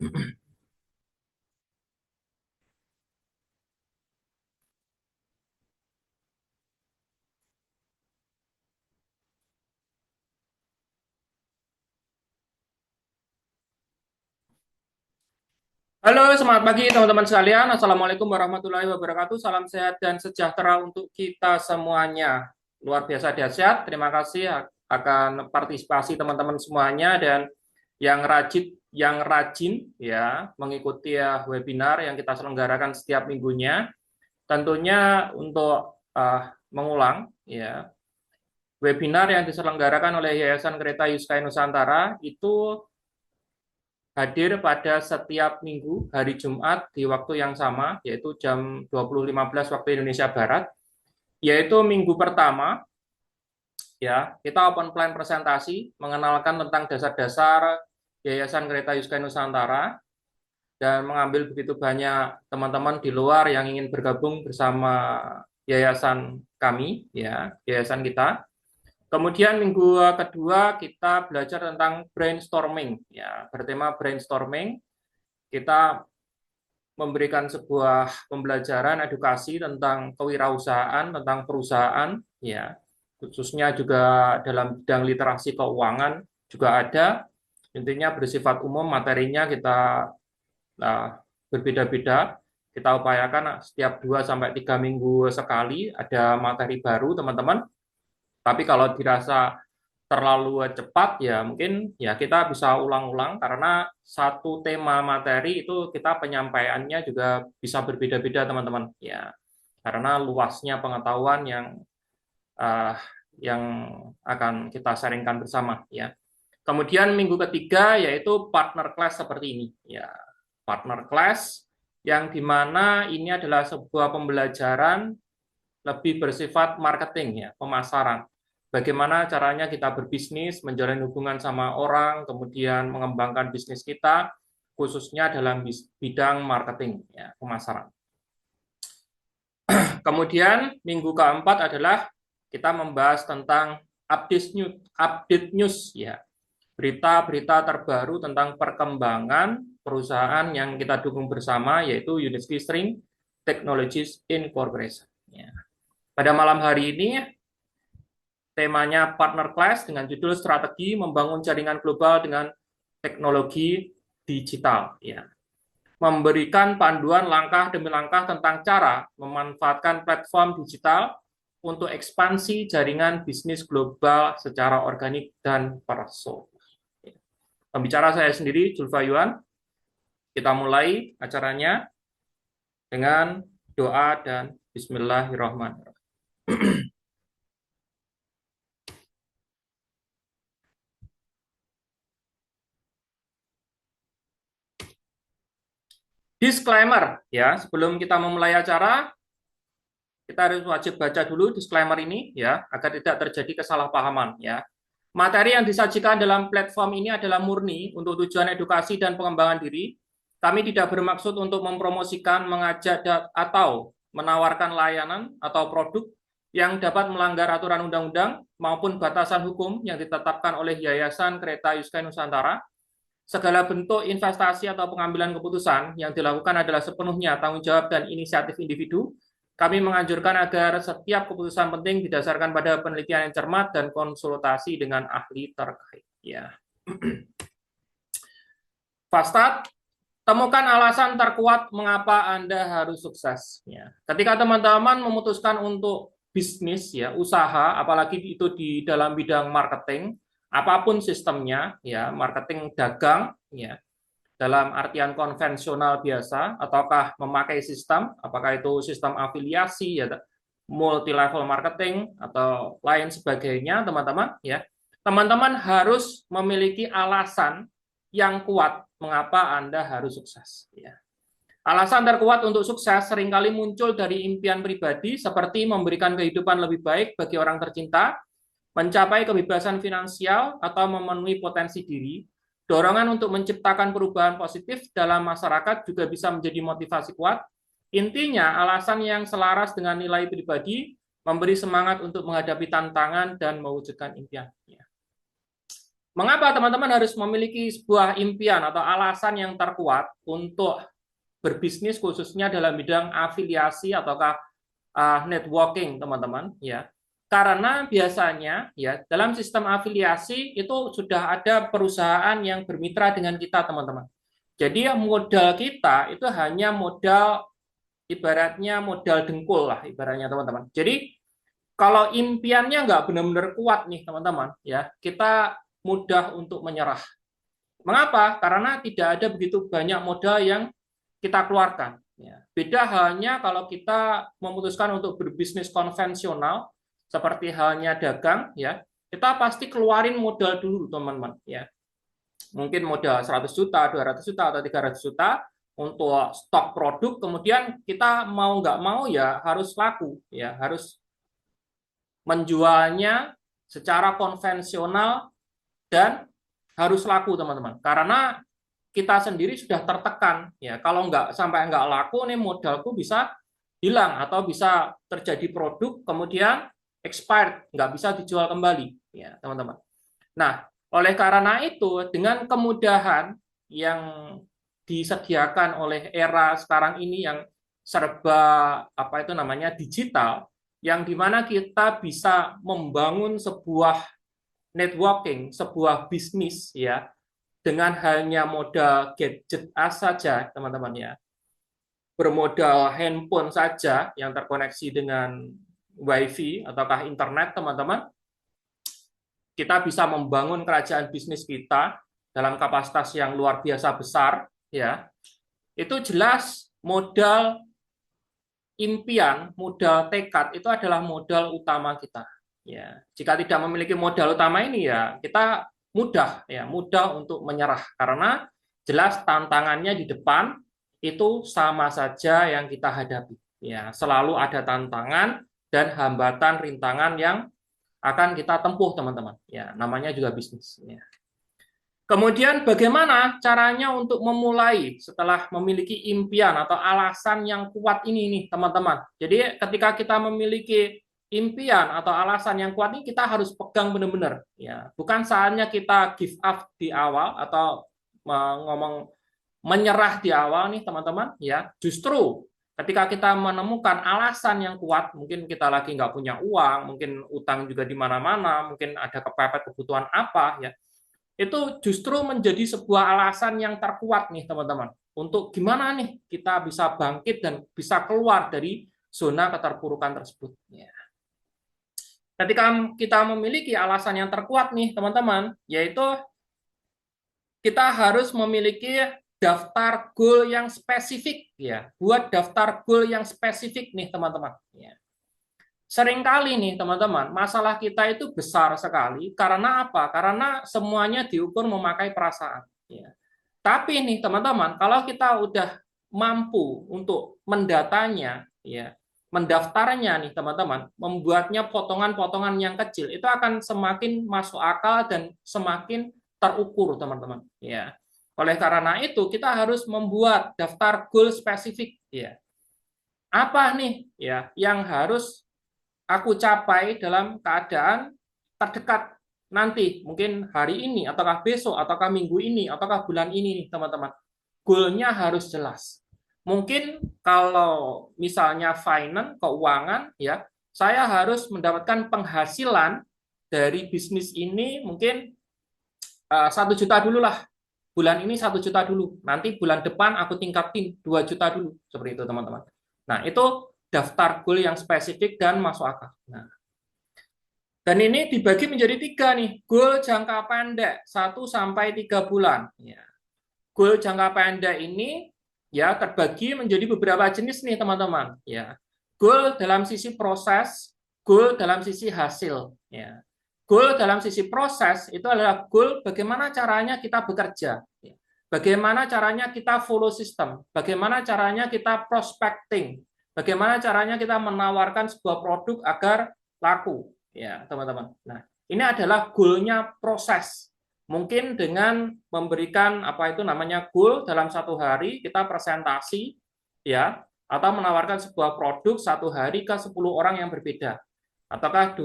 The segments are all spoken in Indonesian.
Halo, selamat pagi teman-teman sekalian. Assalamualaikum warahmatullahi wabarakatuh. Salam sehat dan sejahtera untuk kita semuanya. Luar biasa dahsyat. Terima kasih akan partisipasi teman-teman semuanya dan yang rajin ya mengikuti webinar yang kita selenggarakan setiap minggunya. Tentunya untuk mengulang ya webinar yang diselenggarakan oleh Yayasan Kereta Yuskaya Nusantara itu hadir pada setiap minggu hari Jumat di waktu yang sama, yaitu jam 20.15 waktu Indonesia Barat, yaitu minggu pertama, ya kita open plan presentasi, mengenalkan tentang dasar-dasar Yayasan Kereta Yuskaya Nusantara, dan mengambil begitu banyak teman-teman di luar yang ingin bergabung bersama yayasan kami, ya yayasan kita. Kemudian minggu kedua kita belajar tentang brainstorming, ya bertema brainstorming. Kita memberikan sebuah pembelajaran edukasi tentang kewirausahaan, tentang perusahaan, ya khususnya juga dalam bidang literasi keuangan juga ada. Intinya bersifat umum, materinya kita berbeda-beda. Kita upayakan setiap 2 sampai 3 minggu sekali ada materi baru, teman-teman. Tapi kalau dirasa terlalu cepat ya mungkin ya kita bisa ulang-ulang karena satu tema materi itu kita penyampaiannya juga bisa berbeda-beda teman-teman ya karena luasnya pengetahuan uh, yang akan kita sharingkan bersama ya. Kemudian minggu ketiga yaitu partner class seperti ini ya, partner class yang dimana ini adalah sebuah pembelajaran lebih bersifat marketing ya, pemasaran. Bagaimana caranya kita berbisnis, menjalin hubungan sama orang, kemudian mengembangkan bisnis kita, khususnya dalam bidang marketing ya, pemasaran. Kemudian minggu keempat adalah kita membahas tentang update news ya, berita-berita terbaru tentang perkembangan perusahaan yang kita dukung bersama yaitu Unity String Technologies Incorporation. Ya. Pada malam hari ini temanya partner class dengan judul strategi membangun jaringan global dengan teknologi digital ya. Memberikan panduan langkah demi langkah tentang cara memanfaatkan platform digital untuk ekspansi jaringan bisnis global secara organik dan personal. Pembicara saya sendiri, Julfa Yuan. Kita mulai acaranya dengan doa dan bismillahirrahmanirrahim. Disclaimer ya, sebelum kita memulai acara, kita harus wajib baca dulu disclaimer ini ya, agar tidak terjadi kesalahpahaman ya. Materi yang disajikan dalam platform ini adalah murni untuk tujuan edukasi dan pengembangan diri. Kami tidak bermaksud untuk mempromosikan, mengajak, atau menawarkan layanan atau produk yang dapat melanggar aturan undang-undang maupun batasan hukum yang ditetapkan oleh Yayasan Kereta Yuskaya Nusantara. Segala bentuk investasi atau pengambilan keputusan yang dilakukan adalah sepenuhnya tanggung jawab dan inisiatif individu. Kami menganjurkan agar setiap keputusan penting didasarkan pada penelitian yang cermat dan konsultasi dengan ahli terkait. Ya. Fast start, temukan alasan terkuat mengapa Anda harus sukses. Ya. Ketika teman-teman memutuskan untuk bisnis, ya, usaha, apalagi itu di dalam bidang marketing, apapun sistemnya, ya, marketing dagang, ya, dalam artian konvensional biasa, ataukah memakai sistem, apakah itu sistem afiliasi, ya, multi level marketing atau lain sebagainya, teman-teman, ya, teman-teman harus memiliki alasan yang kuat mengapa Anda harus sukses. Ya. Alasan terkuat untuk sukses seringkali muncul dari impian pribadi seperti memberikan kehidupan lebih baik bagi orang tercinta, mencapai kebebasan finansial, atau memenuhi potensi diri. Dorongan untuk menciptakan perubahan positif dalam masyarakat juga bisa menjadi motivasi kuat. Intinya, alasan yang selaras dengan nilai pribadi memberi semangat untuk menghadapi tantangan dan mewujudkan impian. Mengapa teman-teman harus memiliki sebuah impian atau alasan yang terkuat untuk berbisnis khususnya dalam bidang afiliasi ataukah networking, teman-teman, ya. Karena biasanya ya dalam sistem afiliasi itu sudah ada perusahaan yang bermitra dengan kita, teman-teman. Jadi modal kita itu hanya modal, ibaratnya modal dengkul lah ibaratnya, teman-teman. Jadi kalau impiannya nggak benar-benar kuat nih, teman-teman, ya kita mudah untuk menyerah. Mengapa? Karena tidak ada begitu banyak modal yang kita keluarkan. Ya. Beda halnya kalau kita memutuskan untuk berbisnis konvensional, seperti halnya dagang, ya kita pasti keluarin modal dulu, teman-teman. Ya. Mungkin modal 100 juta, 200 juta, atau 300 juta untuk stok produk, kemudian kita mau nggak mau ya harus laku, ya harus menjualnya secara konvensional dan harus laku, teman-teman. Karena kita sendiri sudah tertekan, ya kalau sampai nggak laku nih modalku bisa hilang atau bisa terjadi produk kemudian expired, nggak bisa dijual kembali, ya teman-teman. Nah, oleh karena itu dengan kemudahan yang disediakan oleh era sekarang ini yang serba apa itu namanya digital, yang dimana kita bisa membangun sebuah networking, sebuah bisnis ya dengan hanya modal gadget saja, teman-teman ya. Bermodal handphone saja yang terkoneksi dengan WiFi ataukah internet, teman-teman, kita bisa membangun kerajaan bisnis kita dalam kapasitas yang luar biasa besar ya. Itu jelas modal impian, modal tekad itu adalah modal utama kita. Ya, jika tidak memiliki modal utama ini ya kita mudah untuk menyerah karena jelas tantangannya di depan itu sama saja yang kita hadapi. Ya, selalu ada tantangan dan hambatan rintangan yang akan kita tempuh, teman-teman. Ya, namanya juga bisnis. Ya. Kemudian bagaimana caranya untuk memulai setelah memiliki impian atau alasan yang kuat ini nih, teman-teman. Jadi ketika kita memiliki impian atau alasan yang kuat ini kita harus pegang benar-benar ya. Bukan saatnya kita give up di awal atau ngomong menyerah di awal nih, teman-teman ya. Justru ketika kita menemukan alasan yang kuat, mungkin kita lagi nggak punya uang, mungkin utang juga di mana-mana, mungkin ada kepepet kebutuhan apa ya, itu justru menjadi sebuah alasan yang terkuat nih, teman-teman, untuk gimana nih kita bisa bangkit dan bisa keluar dari zona keterpurukan tersebut. Ya. Ketika kita memiliki alasan yang terkuat nih, teman-teman, yaitu kita harus memiliki daftar goal yang spesifik ya. Buat daftar goal yang spesifik nih, teman-teman. Ya. Seringkali nih teman-teman, masalah kita itu besar sekali. Karena apa? Karena semuanya diukur memakai perasaan. Ya. Tapi nih teman-teman, kalau kita udah mampu untuk mendatanya, ya, mendaftarnya nih teman-teman, membuatnya potongan-potongan yang kecil, itu akan semakin masuk akal dan semakin terukur, teman-teman. Ya. Oleh karena itu, kita harus membuat daftar goal spesifik. Ya. Apa nih ya yang harus aku capai dalam keadaan terdekat nanti, mungkin hari ini, ataukah besok, ataukah minggu ini, ataukah bulan ini, teman-teman. Goalnya harus jelas. Mungkin kalau misalnya finance, keuangan, ya, saya harus mendapatkan penghasilan dari bisnis ini mungkin 1 juta dulu lah. Bulan ini 1 juta dulu. Nanti bulan depan aku tingkatin 2 juta dulu. Seperti itu, teman-teman. Nah, itu daftar goal yang spesifik dan masuk akal. Nah, dan ini dibagi menjadi 3 nih, goal jangka pendek 1-3 bulan. Ya. Goal jangka pendek ini ya terbagi menjadi beberapa jenis nih teman-teman. Ya, goal dalam sisi proses, goal dalam sisi hasil. Ya. Goal dalam sisi proses itu adalah goal bagaimana caranya kita bekerja. Ya. Bagaimana caranya kita follow system, bagaimana caranya kita prospecting, bagaimana caranya kita menawarkan sebuah produk agar laku, ya teman-teman. Nah, ini adalah goalnya proses. Mungkin dengan memberikan apa itu namanya goal dalam 1 hari kita presentasi, ya, atau menawarkan sebuah produk 1 hari ke 10 orang yang berbeda, ataukah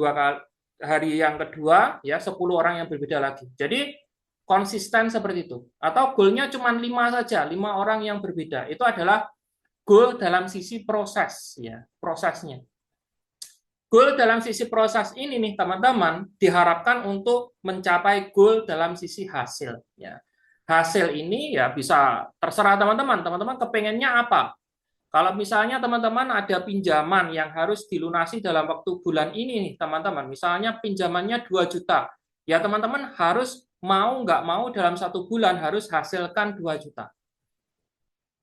hari yang kedua ya 10 orang yang berbeda lagi. Jadi konsisten seperti itu. Atau goalnya cuma 5 saja, 5 orang yang berbeda. Itu adalah goal dalam sisi proses ya, prosesnya. Goal dalam sisi proses ini nih teman-teman diharapkan untuk mencapai goal dalam sisi hasil ya. Hasil ini ya bisa terserah teman-teman. Teman-teman kepengennya apa? Kalau misalnya teman-teman ada pinjaman yang harus dilunasi dalam waktu bulan ini nih teman-teman. Misalnya pinjamannya 2 juta. Ya teman-teman harus mau nggak mau dalam 1 bulan harus hasilkan 2 juta.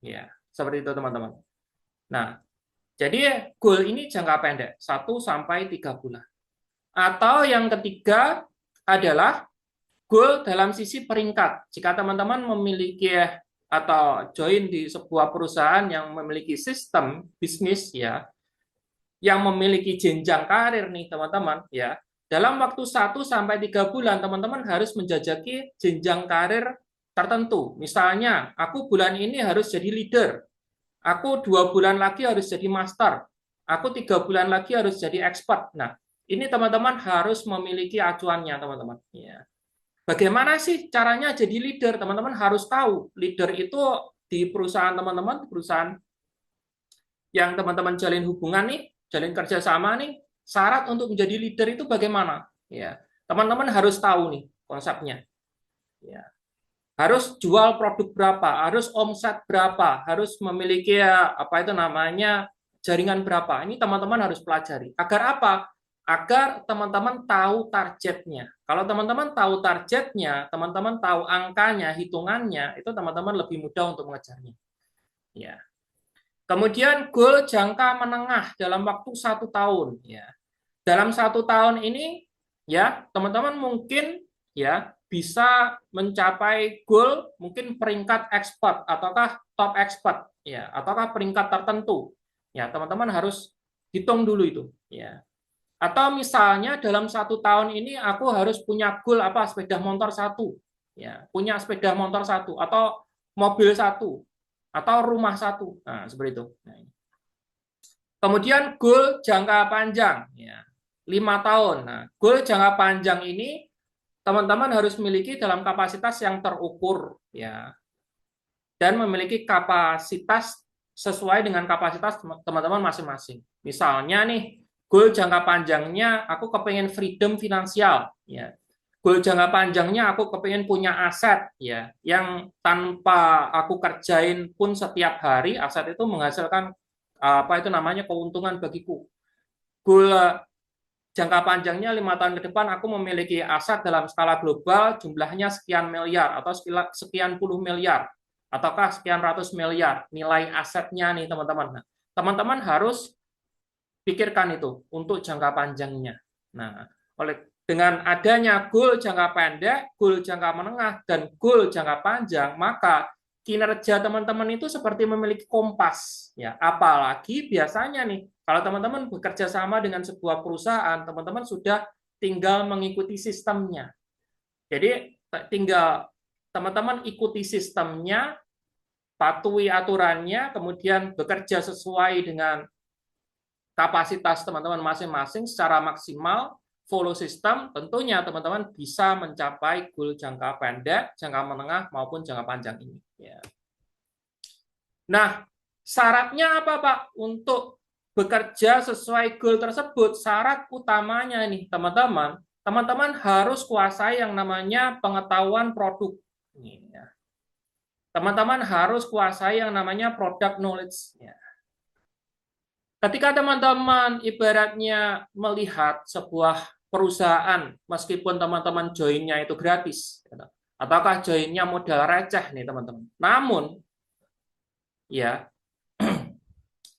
Ya, seperti itu teman-teman. Nah, jadi goal ini jangka pendek, 1 sampai 3 bulan. Atau yang ketiga adalah goal dalam sisi peringkat. Jika teman-teman memiliki atau join di sebuah perusahaan yang memiliki sistem bisnis ya, yang memiliki jenjang karir nih teman-teman ya, dalam waktu 1 sampai 3 bulan teman-teman harus menjajaki jenjang karir tertentu. Misalnya, aku bulan ini harus jadi leader, aku 2 bulan lagi harus jadi master, aku 3 bulan lagi harus jadi expert. Nah, ini teman-teman harus memiliki acuannya teman-teman. Ya. Bagaimana sih caranya jadi leader? Teman-teman harus tahu leader itu di perusahaan teman-teman, perusahaan yang teman-teman jalin hubungan nih, jalin kerjasama nih, syarat untuk menjadi leader itu bagaimana? Ya, teman-teman harus tahu nih konsepnya. Ya. Harus jual produk berapa, harus omset berapa, harus memiliki apa itu namanya jaringan berapa. Ini teman-teman harus pelajari. Agar apa? Agar teman-teman tahu targetnya. Kalau teman-teman tahu targetnya, teman-teman tahu angkanya, hitungannya, itu teman-teman lebih mudah untuk mengejarnya. Ya. Kemudian goal jangka menengah dalam waktu 1 tahun. Ya. Dalam 1 tahun ini, ya teman-teman mungkin ya bisa mencapai goal mungkin peringkat expert ataukah top expert ya ataukah peringkat tertentu ya teman-teman harus hitung dulu itu ya atau misalnya dalam 1 tahun ini aku harus punya goal apa sepeda motor 1 ya punya sepeda motor 1 atau mobil 1 atau rumah 1 nah seperti itu nah, kemudian goal jangka panjang ya 5 tahun nah goal jangka panjang ini teman-teman harus memiliki dalam kapasitas yang terukur ya dan memiliki kapasitas sesuai dengan kapasitas teman-teman masing-masing. Misalnya nih, goal jangka panjangnya aku kepengen freedom finansial ya. Goal jangka panjangnya aku kepengen punya aset ya yang tanpa aku kerjain pun setiap hari aset itu menghasilkan apa itu namanya keuntungan bagiku. Goal jangka panjangnya 5 tahun ke depan aku memiliki aset dalam skala global jumlahnya sekian miliar atau sekian puluh miliar ataukah sekian ratus miliar nilai asetnya nih teman-teman. Nah, teman-teman harus pikirkan itu untuk jangka panjangnya. Nah, dengan adanya goal jangka pendek, goal jangka menengah, dan goal jangka panjang, maka kinerja teman-teman itu seperti memiliki kompas. Ya, apalagi biasanya nih, kalau teman-teman bekerja sama dengan sebuah perusahaan, teman-teman sudah tinggal mengikuti sistemnya. Jadi tinggal teman-teman ikuti sistemnya, patuhi aturannya, kemudian bekerja sesuai dengan kapasitas teman-teman masing-masing secara maksimal, follow sistem, tentunya teman-teman bisa mencapai goal jangka pendek, jangka menengah, maupun jangka panjang ini. Ya. Nah, syaratnya apa Pak? Untuk bekerja sesuai goal tersebut, syarat utamanya nih teman-teman, teman-teman harus kuasai yang namanya pengetahuan produk. Teman-teman harus kuasai yang namanya product knowledge. Ketika teman-teman ibaratnya melihat sebuah perusahaan, meskipun teman-teman joinnya itu gratis, ataukah joinnya modal receh nih teman-teman. Namun, ya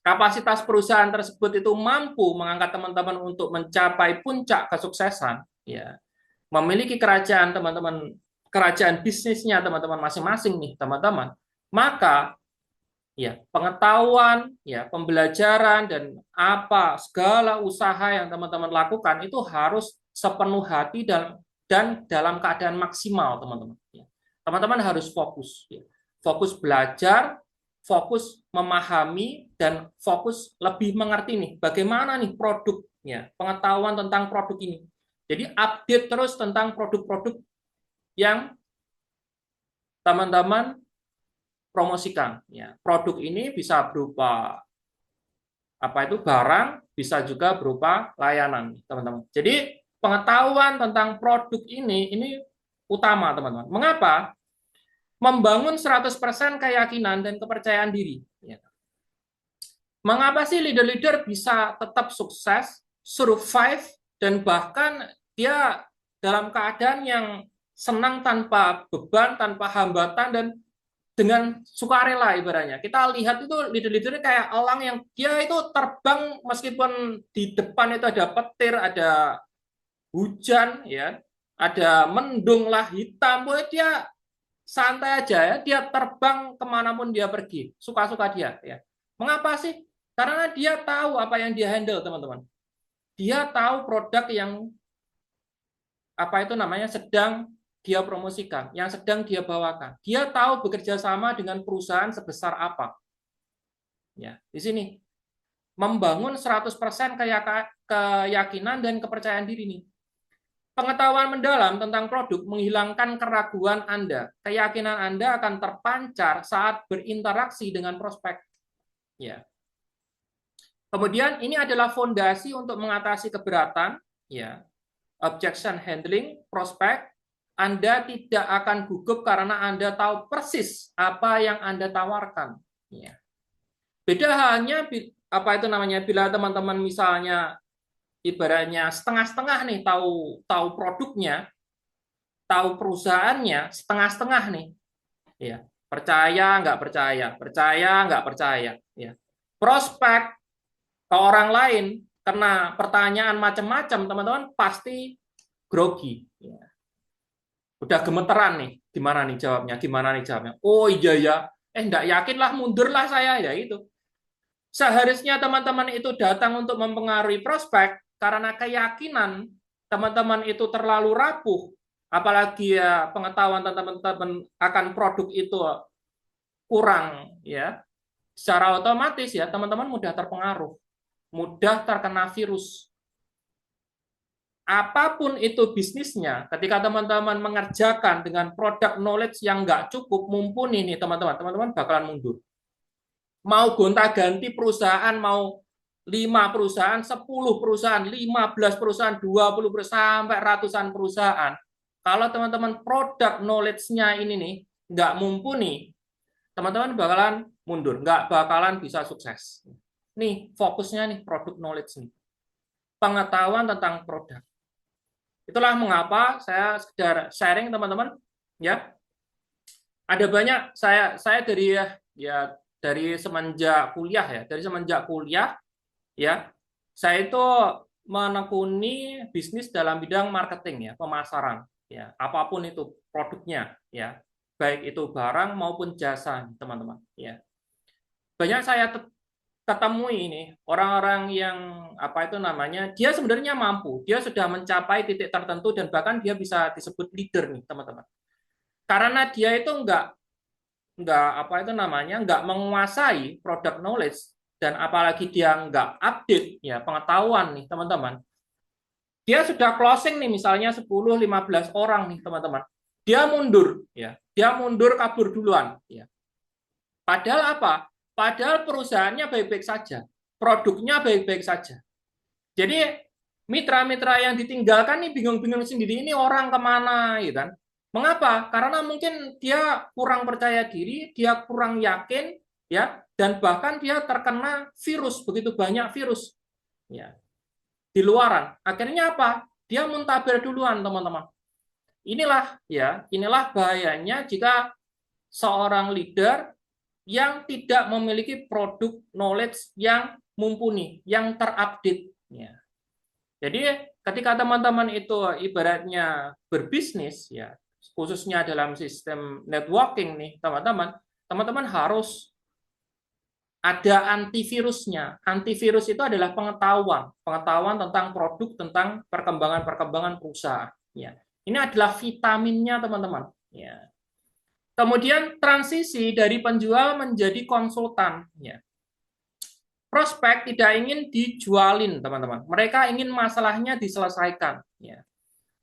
kapasitas perusahaan tersebut itu mampu mengangkat teman-teman untuk mencapai puncak kesuksesan, ya memiliki kerajaan teman-teman, kerajaan bisnisnya teman-teman masing-masing nih teman-teman, maka ya pengetahuan, ya pembelajaran dan apa segala usaha yang teman-teman lakukan itu harus sepenuh hati dan dalam keadaan maksimal teman-teman. Teman-teman harus fokus, fokus belajar, fokus memahami dan fokus lebih mengerti nih bagaimana nih produknya, pengetahuan tentang produk ini. Jadi update terus tentang produk-produk yang teman-teman promosikan. Ya, produk ini bisa berupa apa itu barang, bisa juga berupa layanan, teman-teman. Jadi pengetahuan tentang produk ini utama, teman-teman. Mengapa? Membangun 100% keyakinan dan kepercayaan diri. Ya. Mengapa sih leader-leader bisa tetap sukses, survive, dan bahkan dia dalam keadaan yang senang tanpa beban, tanpa hambatan, dan dengan sukarela ibaratnya. Kita lihat itu leader-leader kayak elang yang dia itu terbang meskipun di depan itu ada petir, ada hujan, ya, ada mendung lah hitam, boleh dia santai aja ya, dia terbang kemanapun dia pergi, suka-suka dia. Ya. Mengapa sih? Karena dia tahu apa yang dia handle, teman-teman. Dia tahu produk yang apa itu namanya sedang dia promosikan, yang sedang dia bawakan. Dia tahu bekerja sama dengan perusahaan sebesar apa. Ya, di sini membangun 100% keyakinan dan kepercayaan diri nih. Pengetahuan mendalam tentang produk menghilangkan keraguan Anda. Keyakinan Anda akan terpancar saat berinteraksi dengan prospek. Ya. Kemudian ini adalah fondasi untuk mengatasi keberatan, ya. Objection handling, prospek. Anda tidak akan gugup karena Anda tahu persis apa yang Anda tawarkan. Ya. Beda halnya apa itu namanya bila teman-teman misalnya ibaratnya setengah-setengah nih tahu produknya, tahu perusahaannya, setengah-setengah nih. Ya. Percaya nggak percaya, percaya nggak percaya. Ya. Prospek ke orang lain kena pertanyaan macam-macam, teman-teman pasti grogi. Ya. Udah gemeteran nih, gimana nih jawabnya, gimana nih jawabnya. Oh iya ya, enggak yakin lah, mundurlah saya, ya itu. Seharusnya teman-teman itu datang untuk mempengaruhi prospek, karena keyakinan teman-teman itu terlalu rapuh, apalagi ya pengetahuan teman-teman akan produk itu kurang, ya secara otomatis ya teman-teman mudah terpengaruh, mudah terkena virus. Apapun itu bisnisnya, ketika teman-teman mengerjakan dengan produk knowledge yang nggak cukup mumpuni nih teman-teman, teman-teman bakalan mundur. Mau gonta-ganti perusahaan, mau 5 perusahaan, 10 perusahaan, 15 perusahaan, 20 perusahaan, sampai ratusan perusahaan. Kalau teman-teman produk knowledge-nya ini nih nggak mumpuni, teman-teman bakalan mundur, nggak bakalan bisa sukses. Nih fokusnya nih produk knowledge nih, pengetahuan tentang produk. Itulah mengapa saya sekedar sharing teman-teman, ya. Ada banyak saya dari ya dari semenjak kuliah ya, dari semenjak kuliah ya, saya itu menekuni bisnis dalam bidang marketing ya, pemasaran ya, apapun itu produknya ya, baik itu barang maupun jasa, teman-teman ya. Banyak saya ketemui ini orang-orang yang apa itu namanya, dia sebenarnya mampu, dia sudah mencapai titik tertentu dan bahkan dia bisa disebut leader nih teman-teman, karena dia itu nggak apa itu namanya nggak menguasai product knowledge, dan apalagi dia nggak update ya pengetahuan nih teman-teman, dia sudah closing nih misalnya 10-15 orang nih teman-teman, dia mundur ya, dia mundur kabur duluan ya. Padahal apa? Padahal perusahaannya baik-baik saja, produknya baik-baik saja. Jadi mitra-mitra yang ditinggalkan nih bingung-bingung sendiri, ini orang kemana, gitu kan? Mengapa? Karena mungkin dia kurang percaya diri, dia kurang yakin, ya, dan bahkan dia terkena virus, begitu banyak virus, ya, di luaran. Akhirnya apa? Dia muntaber duluan, teman-teman. Inilah bahayanya jika seorang leader yang tidak memiliki produk knowledge yang mumpuni, yang terupdate. Ya. Jadi ketika teman-teman itu ibaratnya berbisnis, ya khususnya dalam sistem networking nih, teman-teman harus ada antivirusnya. Antivirus itu adalah pengetahuan tentang produk, tentang perkembangan perusahaan. Ya. Ini adalah vitaminnya, teman-teman. Ya. Kemudian transisi dari penjual menjadi konsultan. Ya. Prospek tidak ingin dijualin, teman-teman. Mereka ingin masalahnya diselesaikan. Ya.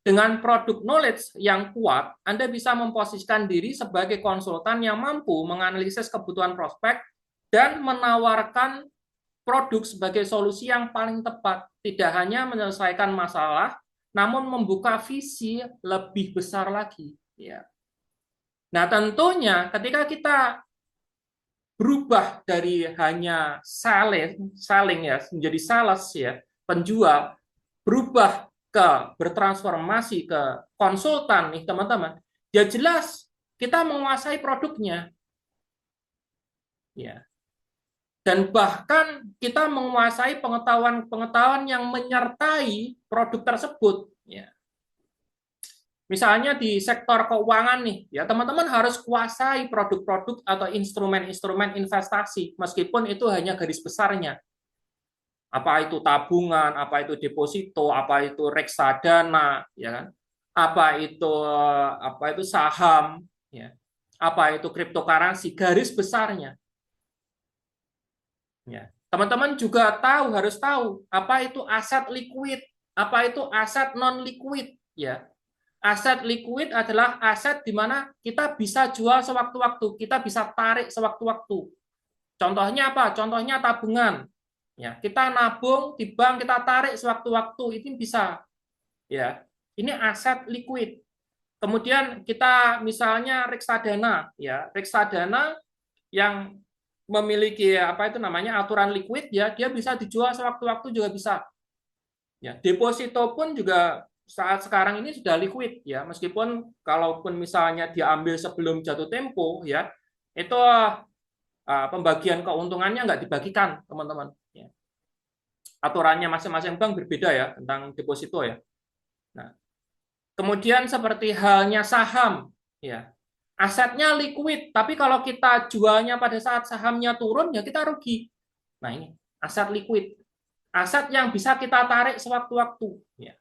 Dengan produk knowledge yang kuat, Anda bisa memposisikan diri sebagai konsultan yang mampu menganalisis kebutuhan prospek dan menawarkan produk sebagai solusi yang paling tepat, tidak hanya menyelesaikan masalah, namun membuka visi lebih besar lagi. Ya. Nah, tentunya ketika kita berubah dari hanya selling ya menjadi sales ya, penjual, berubah ke bertransformasi ke konsultan nih teman-teman, ya jelas kita menguasai produknya. Ya. Dan bahkan kita menguasai pengetahuan-pengetahuan yang menyertai produk tersebut. Ya. Misalnya di sektor keuangan nih, ya teman-teman harus kuasai produk-produk atau instrumen-instrumen investasi, meskipun itu hanya garis besarnya. Apa itu tabungan, apa itu deposito, apa itu reksadana, ya kan? Apa itu saham, ya. Apa itu cryptocurrency, garis besarnya. Ya. Teman-teman juga harus tahu apa itu aset liquid, apa itu aset non liquid, ya. Aset liquid adalah aset di mana kita bisa jual sewaktu-waktu, kita bisa tarik sewaktu-waktu. Contohnya apa? Contohnya tabungan. Ya, kita nabung di bank, kita tarik sewaktu-waktu, ini bisa. Ya, ini aset liquid. Kemudian kita misalnya reksadana, ya, reksadana yang memiliki apa itu namanya aturan liquid, ya, dia bisa dijual sewaktu-waktu juga bisa. Ya, deposito pun juga saat sekarang ini sudah liquid ya, meskipun kalaupun misalnya diambil sebelum jatuh tempo ya, itu pembagian keuntungannya nggak dibagikan teman-teman. Ya. Aturannya masing-masing bank berbeda ya tentang deposito ya. Nah, kemudian seperti halnya saham ya, asetnya liquid, tapi kalau kita jualnya pada saat sahamnya turun ya kita rugi. Nah ini aset liquid, aset yang bisa kita tarik sewaktu-waktu. Ya.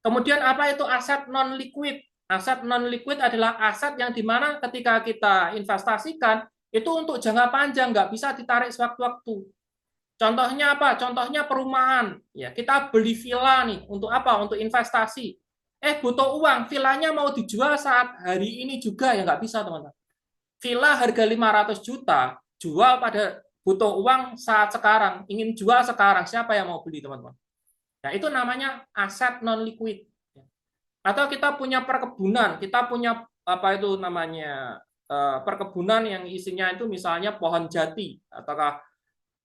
Kemudian apa itu aset non liquid? Aset non liquid adalah aset yang dimana ketika kita investasikan itu untuk jangka panjang, nggak bisa ditarik sewaktu-waktu. Contohnya apa? Contohnya perumahan. Ya, kita beli villa nih untuk apa? Untuk investasi. Butuh uang, villanya mau dijual saat hari ini juga ya nggak bisa teman-teman. Villa harga 500 juta, jual pada butuh uang saat sekarang, ingin jual sekarang, siapa yang mau beli teman-teman? Nah, itu namanya aset non liquid. Atau kita punya perkebunan, kita punya apa itu namanya perkebunan yang isinya itu misalnya pohon jati ataukah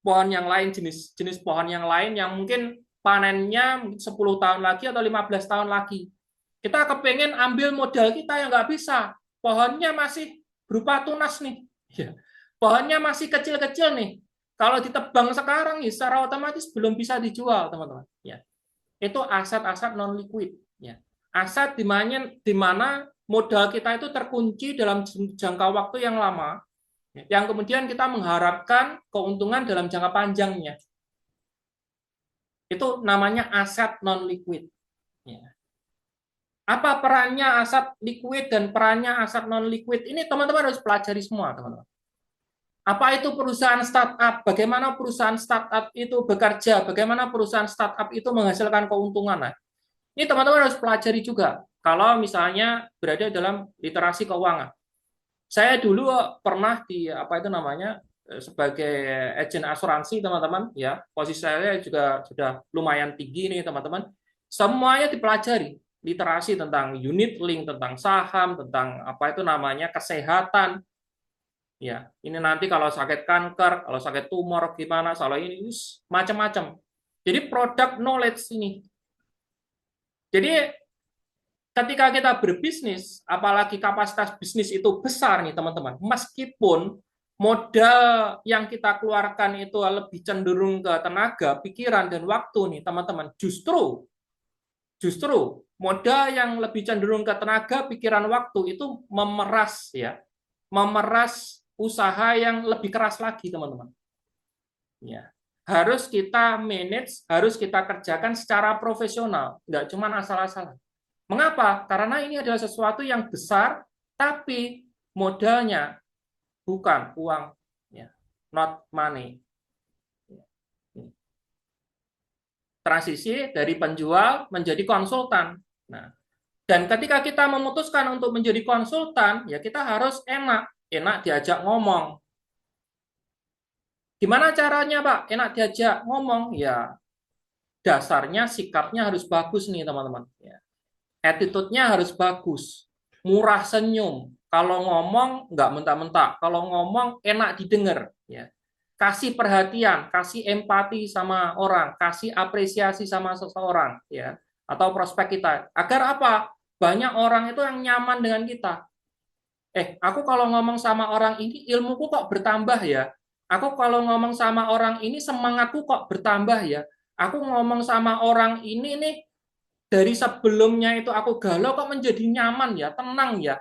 pohon yang lain, jenis pohon yang lain yang mungkin panennya 10 tahun lagi atau 15 tahun lagi. Kita kepengen ambil modal kita yang nggak bisa. Pohonnya masih berupa tunas nih. Ya. Pohonnya masih kecil-kecil nih. Kalau ditebang sekarang secara otomatis belum bisa dijual, teman-teman. Ya. Itu aset-aset non liquid. Ya. Aset di mana modal kita itu terkunci dalam jangka waktu yang lama, yang kemudian kita mengharapkan keuntungan dalam jangka panjangnya. Itu namanya aset non liquid. Ya. Apa perannya aset liquid dan perannya aset non liquid? Ini teman-teman harus pelajari semua, teman-teman. Apa itu perusahaan startup? Bagaimana perusahaan startup itu bekerja? Bagaimana perusahaan startup itu menghasilkan keuntungan? Nah, ini teman-teman harus pelajari juga. Kalau misalnya berada dalam literasi keuangan. Saya dulu pernah di apa itu namanya sebagai agen asuransi teman-teman ya. Posisi saya juga sudah lumayan tinggi nih teman-teman. Semuanya dipelajari, literasi tentang unit link, tentang saham, tentang apa itu namanya kesehatan. Ya, ini nanti kalau sakit kanker, kalau sakit tumor gimana, kalau ini macam-macam. Jadi product knowledge ini. Jadi ketika kita berbisnis, apalagi kapasitas bisnis itu besar nih teman-teman, meskipun modal yang kita keluarkan itu lebih cenderung ke tenaga, pikiran, dan waktu nih teman-teman, justru modal yang lebih cenderung ke tenaga, pikiran, waktu itu memeras usaha yang lebih keras lagi teman-teman. Ya. Harus kita manage, harus kita kerjakan secara profesional, nggak cuma asal-asalan. Mengapa? Karena ini adalah sesuatu yang besar, tapi modalnya bukan uang, ya, not money. Transisi dari penjual menjadi konsultan. Nah, Dan ketika kita memutuskan untuk menjadi konsultan, ya kita harus enak diajak ngomong. Gimana caranya, Pak? Enak diajak ngomong, ya dasarnya sikapnya harus bagus nih, teman-teman. Ya. Attitude-nya harus bagus, murah senyum. Kalau ngomong nggak mentak-mentak, kalau ngomong enak didengar, ya. Kasih perhatian, kasih empati sama orang, kasih apresiasi sama seseorang, ya, atau prospek kita. Agar apa? Banyak orang itu yang nyaman dengan kita. Aku kalau ngomong sama orang ini ilmuku kok bertambah ya. Aku kalau ngomong sama orang ini semangatku kok bertambah ya. Aku ngomong sama orang ini nih dari sebelumnya itu aku galau kok menjadi nyaman ya, tenang ya.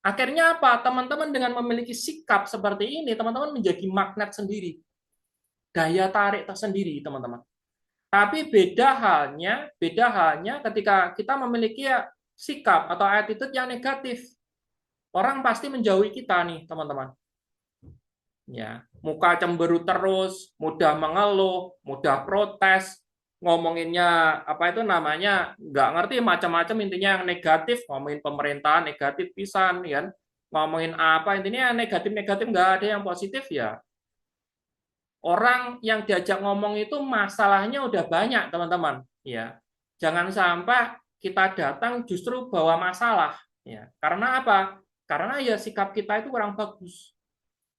Akhirnya apa? Teman-teman dengan memiliki sikap seperti ini, teman-teman menjadi magnet sendiri. Daya tarik tersendiri, teman-teman. Tapi beda halnya ketika kita memiliki sikap atau attitude yang negatif. Orang pasti menjauhi kita nih, teman-teman. Ya, muka cemberut terus, mudah mengeluh, mudah protes, ngomonginnya apa itu namanya nggak ngerti macam-macam, intinya yang negatif, ngomongin pemerintahan negatif pisan kan, ngomongin apa intinya negatif-negatif, nggak ada yang positif ya. Orang yang diajak ngomong itu masalahnya udah banyak, teman-teman. Ya, jangan sampai kita datang justru bawa masalah. Ya, karena apa? Karena ya sikap kita itu kurang bagus.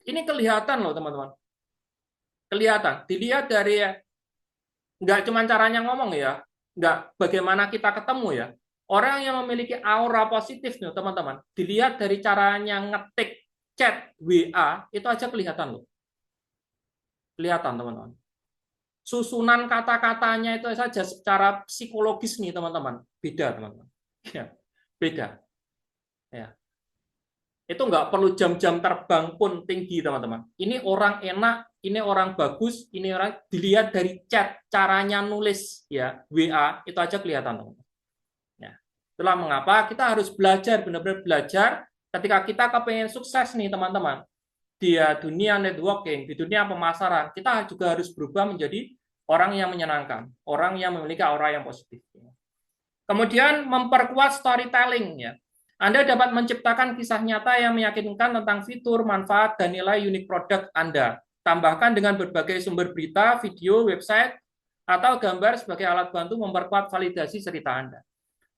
Ini kelihatan loh, teman-teman. Kelihatan. Dilihat dari nggak cuma caranya ngomong ya, nggak bagaimana kita ketemu ya. Orang yang memiliki aura positif nih, teman-teman. Dilihat dari caranya ngetik chat WA, itu aja kelihatan loh. Kelihatan, teman-teman. Susunan kata-katanya itu saja secara psikologis nih, teman-teman. Beda, teman-teman. Ya, beda. Ya. Itu nggak perlu jam-jam terbang pun tinggi, teman-teman. Ini orang enak, ini orang bagus, ini orang dilihat dari chat, caranya nulis ya WA, itu aja kelihatan, teman-teman. Ya. Itulah mengapa kita harus belajar, benar-benar belajar ketika kita kepengen sukses nih, teman-teman. Di dunia networking, di dunia pemasaran, kita juga harus berubah menjadi orang yang menyenangkan, orang yang memiliki aura yang positif. Kemudian memperkuat storytelling ya. Anda dapat menciptakan kisah nyata yang meyakinkan tentang fitur, manfaat, dan nilai unik produk Anda. Tambahkan dengan berbagai sumber berita, video, website, atau gambar sebagai alat bantu memperkuat validasi cerita Anda.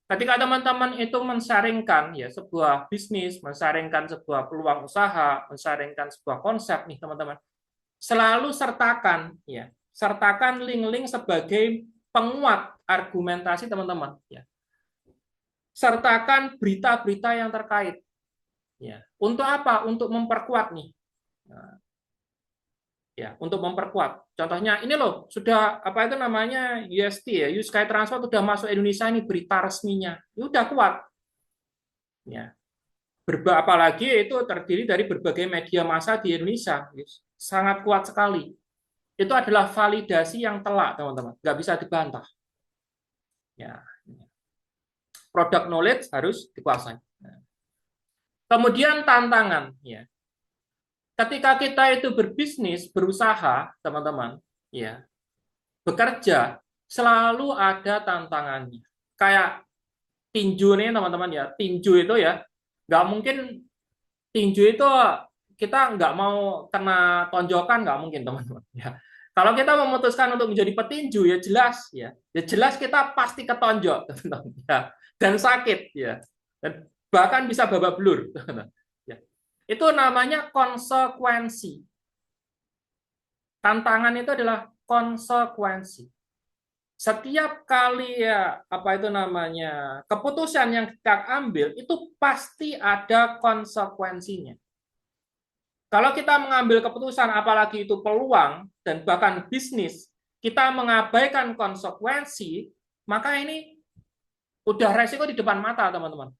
Ketika teman-teman itu mensaringkan ya sebuah bisnis, mensaringkan sebuah peluang usaha, mensaringkan sebuah konsep nih teman-teman, selalu sertakan link-link sebagai penguat argumentasi teman-teman ya. Sertakan berita-berita yang terkait. Ya. Untuk apa? Untuk memperkuat nih. Nah, ya, untuk memperkuat. Contohnya ini loh, sudah apa itu namanya UST ya, Use Sky Transport sudah masuk Indonesia ini berita resminya. Ini udah kuat. Ya. Apalagi itu terdiri dari berbagai media massa di Indonesia. Sangat kuat sekali. Itu adalah validasi yang telak, teman-teman. Nggak bisa dibantah. Ya. Product knowledge harus dikuasai. Kemudian tantangan, ya. Ketika kita itu berbisnis, berusaha, teman-teman, ya, bekerja, selalu ada tantangannya. Kayak tinju nih, teman-teman ya. Tinju itu ya, nggak mungkin tinju itu kita nggak mau kena tonjokan, nggak mungkin, teman-teman. Ya. Kalau kita memutuskan untuk menjadi petinju, ya jelas kita pasti ketonjok, teman-teman. Ya. Dan sakit, ya. Dan bahkan bisa babak belur, teman-teman. Itu namanya konsekuensi. Tantangan itu adalah konsekuensi. Setiap kali ya apa itu namanya keputusan yang kita ambil itu pasti ada konsekuensinya. Kalau kita mengambil keputusan apalagi itu peluang dan bahkan bisnis, kita mengabaikan konsekuensi, maka ini udah resiko di depan mata, teman-teman.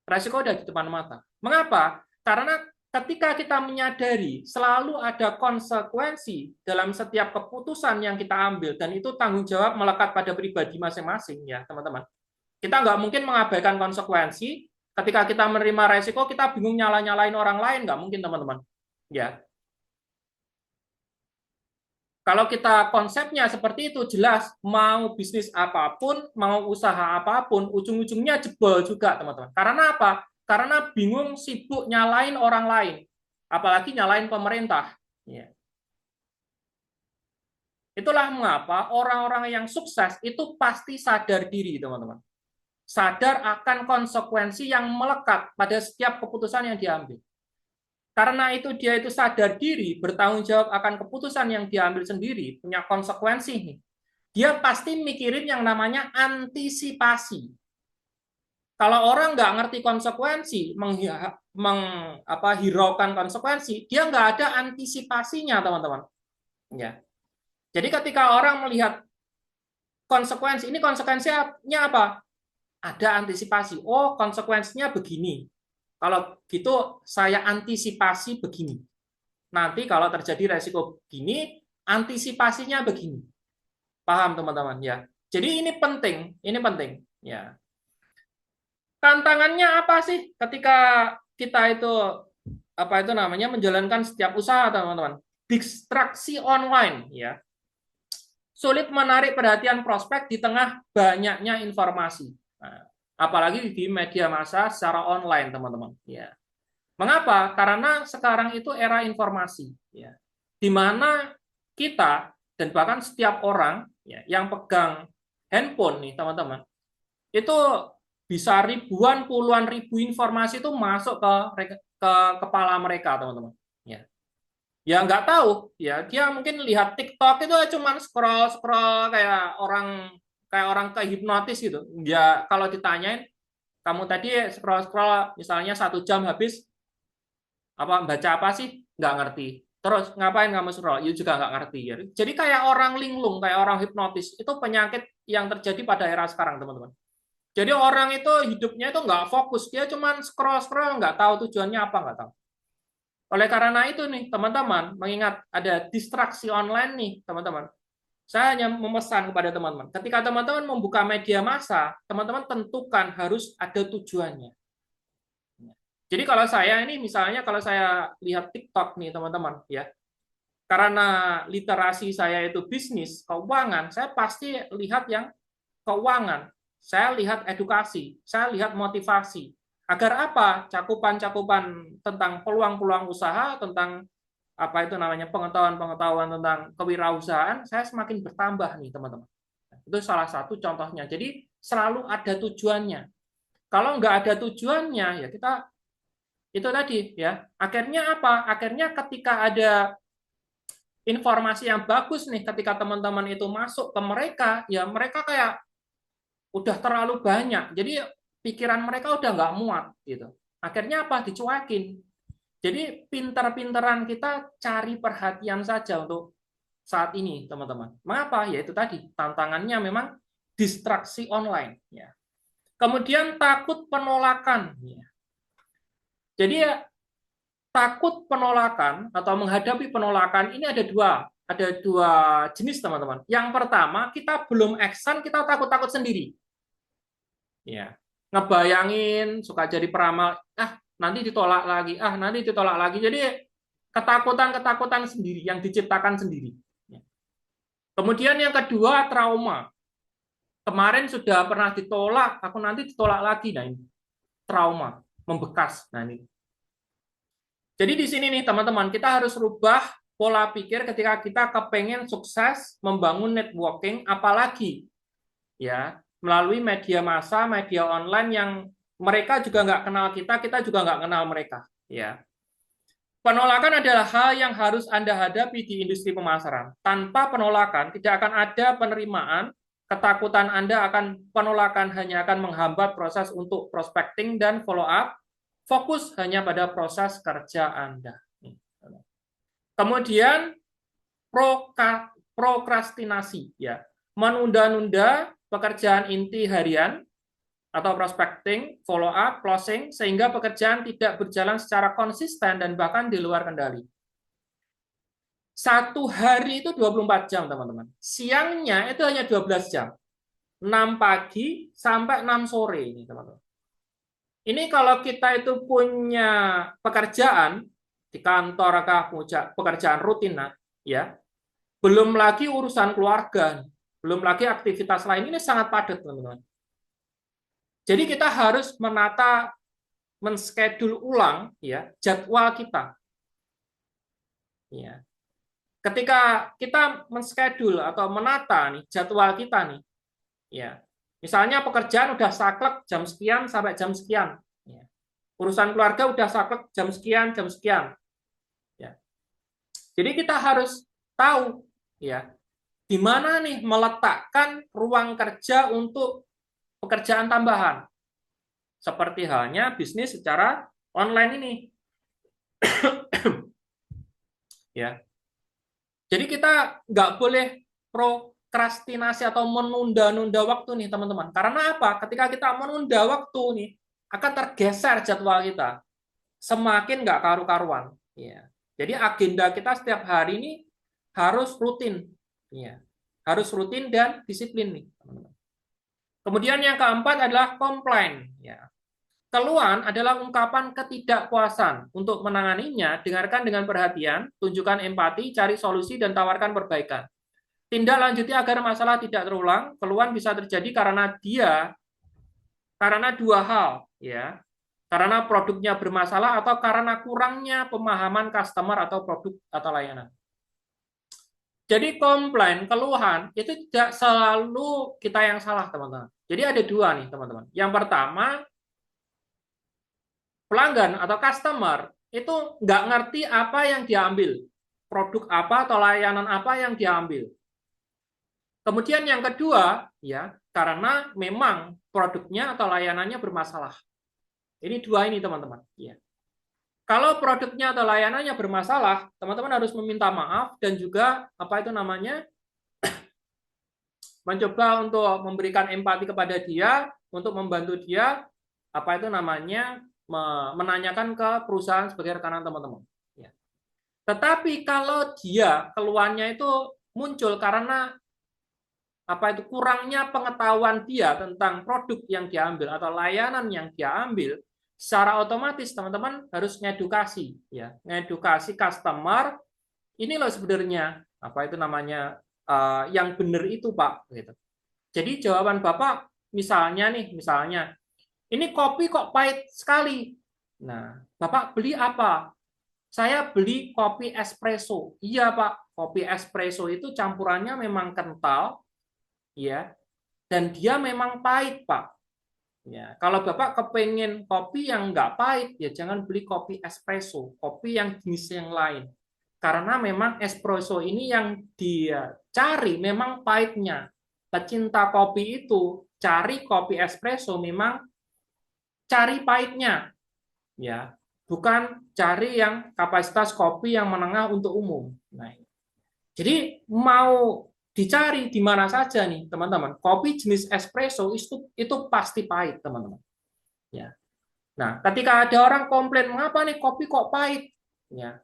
Resiko udah di depan mata. Mengapa? Karena ketika kita menyadari selalu ada konsekuensi dalam setiap keputusan yang kita ambil, dan itu tanggung jawab melekat pada pribadi masing-masing, ya teman-teman. Kita nggak mungkin mengabaikan konsekuensi. Ketika kita menerima resiko, kita bingung nyala-nyalain orang lain, nggak mungkin, teman-teman. Ya, Kalau kita konsepnya seperti itu, jelas mau bisnis apapun, mau usaha apapun, ujung-ujungnya jebol juga, teman-teman. Karena apa? Karena bingung, sibuk nyalain orang lain, apalagi nyalain pemerintah. Ya. Itulah mengapa orang-orang yang sukses itu pasti sadar diri, teman-teman. Sadar akan konsekuensi yang melekat pada setiap keputusan yang diambil. Karena itu dia itu sadar diri, bertanggung jawab akan keputusan yang diambil sendiri, punya konsekuensi nih. Dia pasti mikirin yang namanya antisipasi. Kalau orang nggak ngerti konsekuensi, hiraukan konsekuensi, dia nggak ada antisipasinya, teman-teman. Ya. Jadi ketika orang melihat konsekuensi, ini konsekuensinya apa? Ada antisipasi. Oh, konsekuensinya begini. Kalau gitu, saya antisipasi begini. Nanti kalau terjadi resiko begini, antisipasinya begini. Paham, teman-teman? Ya. Jadi ini penting, ya. Tantangannya apa sih ketika kita itu menjalankan setiap usaha, teman-teman? Distraksi online, ya. Sulit menarik perhatian prospek di tengah banyaknya informasi. Nah, apalagi di media massa secara online, teman-teman. Ya. Mengapa? Karena sekarang itu era informasi, ya. Di mana kita dan bahkan setiap orang ya, yang pegang handphone nih, teman-teman, itu bisa ribuan, puluhan ribu informasi itu masuk ke kepala mereka, teman-teman. Ya, ya nggak tahu, ya dia mungkin lihat TikTok itu cuma scroll scroll kayak orang kehipnotis gitu. Ya kalau ditanyain, kamu tadi scroll scroll misalnya 1 jam habis baca apa sih? Nggak ngerti. Terus ngapain kamu scroll? You juga nggak ngerti. Jadi kayak orang linglung, kayak orang hipnotis. Itu penyakit yang terjadi pada era sekarang, teman-teman. Jadi orang itu hidupnya itu nggak fokus, dia cuma scroll-scroll, nggak tahu tujuannya apa, nggak tahu. Oleh karena itu nih, teman-teman, mengingat ada distraksi online nih, teman-teman, saya hanya memesan kepada teman-teman, ketika teman-teman membuka media massa, teman-teman tentukan harus ada tujuannya. Jadi kalau saya ini, misalnya kalau saya lihat TikTok nih, teman-teman, ya, karena literasi saya itu bisnis, keuangan, saya pasti lihat yang keuangan, saya lihat edukasi, saya lihat motivasi. Agar apa? Cakupan-cakupan tentang peluang-peluang usaha, tentang pengetahuan-pengetahuan tentang kewirausahaan, saya semakin bertambah nih, teman-teman. Itu salah satu contohnya. Jadi selalu ada tujuannya. Kalau nggak ada tujuannya, ya kita itu tadi ya. Akhirnya apa? Akhirnya ketika ada informasi yang bagus nih, ketika teman-teman itu masuk ke mereka, ya mereka kayak udah terlalu banyak. Jadi pikiran mereka udah nggak muat gitu. Akhirnya apa? Dicuekin. Jadi pinter-pinteran kita cari perhatian saja untuk saat ini, teman-teman. Mengapa? Ya itu tadi, tantangannya memang distraksi online. Ya. Kemudian takut penolakan. Ya. Jadi ya, takut penolakan atau menghadapi penolakan ini ada dua jenis, teman-teman. Yang pertama, kita belum action, kita takut-takut sendiri. Ya, ngebayangin suka jadi peramal, nanti ditolak lagi, nanti ditolak lagi. Jadi ketakutan-ketakutan sendiri yang diciptakan sendiri. Ya. Kemudian yang kedua, trauma. Kemarin sudah pernah ditolak, aku nanti ditolak lagi. Nah ini trauma membekas. Nah ini. Jadi di sini nih teman-teman, kita harus rubah pola pikir ketika kita kepengen sukses membangun networking, apalagi ya melalui media massa, media online yang mereka juga nggak kenal kita juga nggak kenal mereka. Ya, penolakan adalah hal yang harus Anda hadapi di industri pemasaran. Tanpa penolakan tidak akan ada penerimaan. Ketakutan Anda akan penolakan hanya akan menghambat proses untuk prospecting dan follow up. Fokus hanya pada proses kerja Anda. Kemudian prokrastinasi, ya, menunda-nunda pekerjaan inti harian atau prospecting, follow up, closing, sehingga pekerjaan tidak berjalan secara konsisten dan bahkan di luar kendali. Satu hari itu 24 jam, teman-teman. Siangnya itu hanya 12 jam. 6 pagi sampai 6 sore ini, teman-teman. Ini kalau kita itu punya pekerjaan di kantor, pekerjaan rutin, ya, Belum lagi urusan keluarga, belum lagi aktivitas lain, ini sangat padat, teman-teman. Jadi kita harus menata, menschedule ulang ya jadwal kita. Ya. Ketika kita menschedule atau menata nih jadwal kita nih, ya. Misalnya pekerjaan udah saklek jam sekian sampai jam sekian. Ya. Urusan keluarga udah saklek jam sekian, jam sekian. Ya. Jadi kita harus tahu ya di mana nih meletakkan ruang kerja untuk pekerjaan tambahan. Seperti halnya bisnis secara online ini. Ya. Jadi kita nggak boleh prokrastinasi atau menunda-nunda waktu nih teman-teman. Karena apa? Ketika kita menunda waktu nih, akan tergeser jadwal kita. Semakin nggak karu-karuan. Ya. Jadi agenda kita setiap hari ini harus rutin. Ya. Harus rutin dan disiplin nih teman-teman. Kemudian yang keempat adalah komplain. Ya. Keluhan adalah ungkapan ketidakpuasan. Untuk menanganinya, dengarkan dengan perhatian, tunjukkan empati, cari solusi, dan tawarkan perbaikan. Tindak lanjuti agar masalah tidak terulang. Keluhan bisa terjadi karena dua hal, ya. Karena produknya bermasalah atau karena kurangnya pemahaman customer atau produk atau layanan. Jadi komplain, keluhan itu tidak selalu kita yang salah, teman-teman. Jadi ada dua nih, teman-teman. Yang pertama, pelanggan atau customer itu nggak ngerti apa yang diambil, produk apa atau layanan apa yang diambil. Kemudian yang kedua, ya karena memang produknya atau layanannya bermasalah. Ini dua ini teman-teman. Ya. Kalau produknya atau layanannya bermasalah, teman-teman harus meminta maaf dan juga apa itu namanya mencoba untuk memberikan empati kepada dia, untuk membantu dia apa itu namanya menanyakan ke perusahaan sebagai rekanan teman-teman. Ya. Tetapi kalau dia keluhannya itu muncul karena apa itu kurangnya pengetahuan dia tentang produk yang diambil atau layanan yang dia ambil, secara otomatis teman-teman harus ngedukasi, ya, ngedukasi customer. Ini loh sebenarnya apa itu namanya yang benar itu Pak. Gitu. Jadi jawaban Bapak misalnya nih, misalnya ini kopi kok pahit sekali. Nah, Bapak beli apa? Saya beli kopi espresso. Iya Pak, kopi espresso itu campurannya memang kental, ya, dan dia memang pahit Pak. Ya, kalau Bapak kepengen kopi yang nggak pahit, ya jangan beli kopi espresso, kopi yang jenis yang lain. Karena memang espresso ini yang dia cari memang pahitnya. Pecinta kopi itu cari kopi espresso memang cari pahitnya, ya, bukan cari yang kapasitas kopi yang menengah untuk umum. Nah, jadi mau dicari di mana saja nih, teman-teman. Kopi jenis espresso itu pasti pahit, teman-teman. Ya. Nah, ketika ada orang komplain, mengapa nih kopi kok pahit? Ya,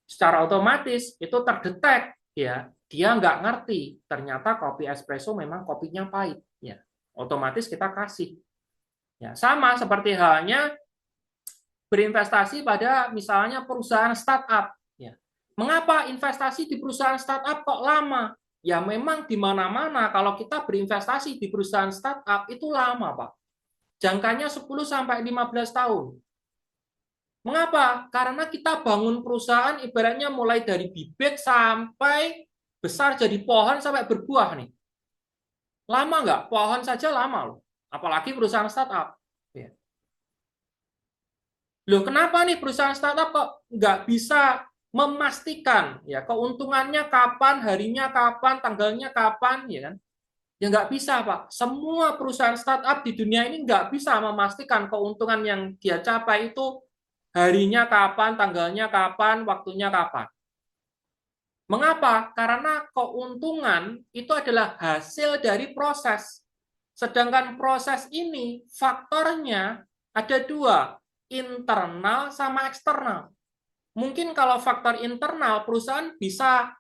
secara otomatis itu terdetek, ya. Dia nggak ngerti, ternyata kopi espresso memang kopinya pahit. Ya, otomatis kita kasih. Ya, sama seperti halnya berinvestasi pada misalnya perusahaan startup. Ya. Mengapa investasi di perusahaan startup kok lama? Ya memang di mana-mana kalau kita berinvestasi di perusahaan startup itu lama, Pak. Jangkanya 10-15 tahun. Mengapa? Karena kita bangun perusahaan ibaratnya mulai dari bibit sampai besar jadi pohon sampai berbuah nih. Lama nggak? Pohon saja lama loh. Apalagi perusahaan startup. Ya. Loh, kenapa nih perusahaan startup kok nggak bisa memastikan ya keuntungannya kapan, harinya kapan, tanggalnya kapan, ya kan? Ya nggak bisa, Pak. Semua perusahaan startup di dunia ini nggak bisa memastikan keuntungan yang dia capai itu harinya kapan, tanggalnya kapan, waktunya kapan. Mengapa? Karena keuntungan itu adalah hasil dari proses. Sedangkan proses ini faktornya ada dua, internal sama eksternal. Mungkin kalau faktor internal, perusahaan bisa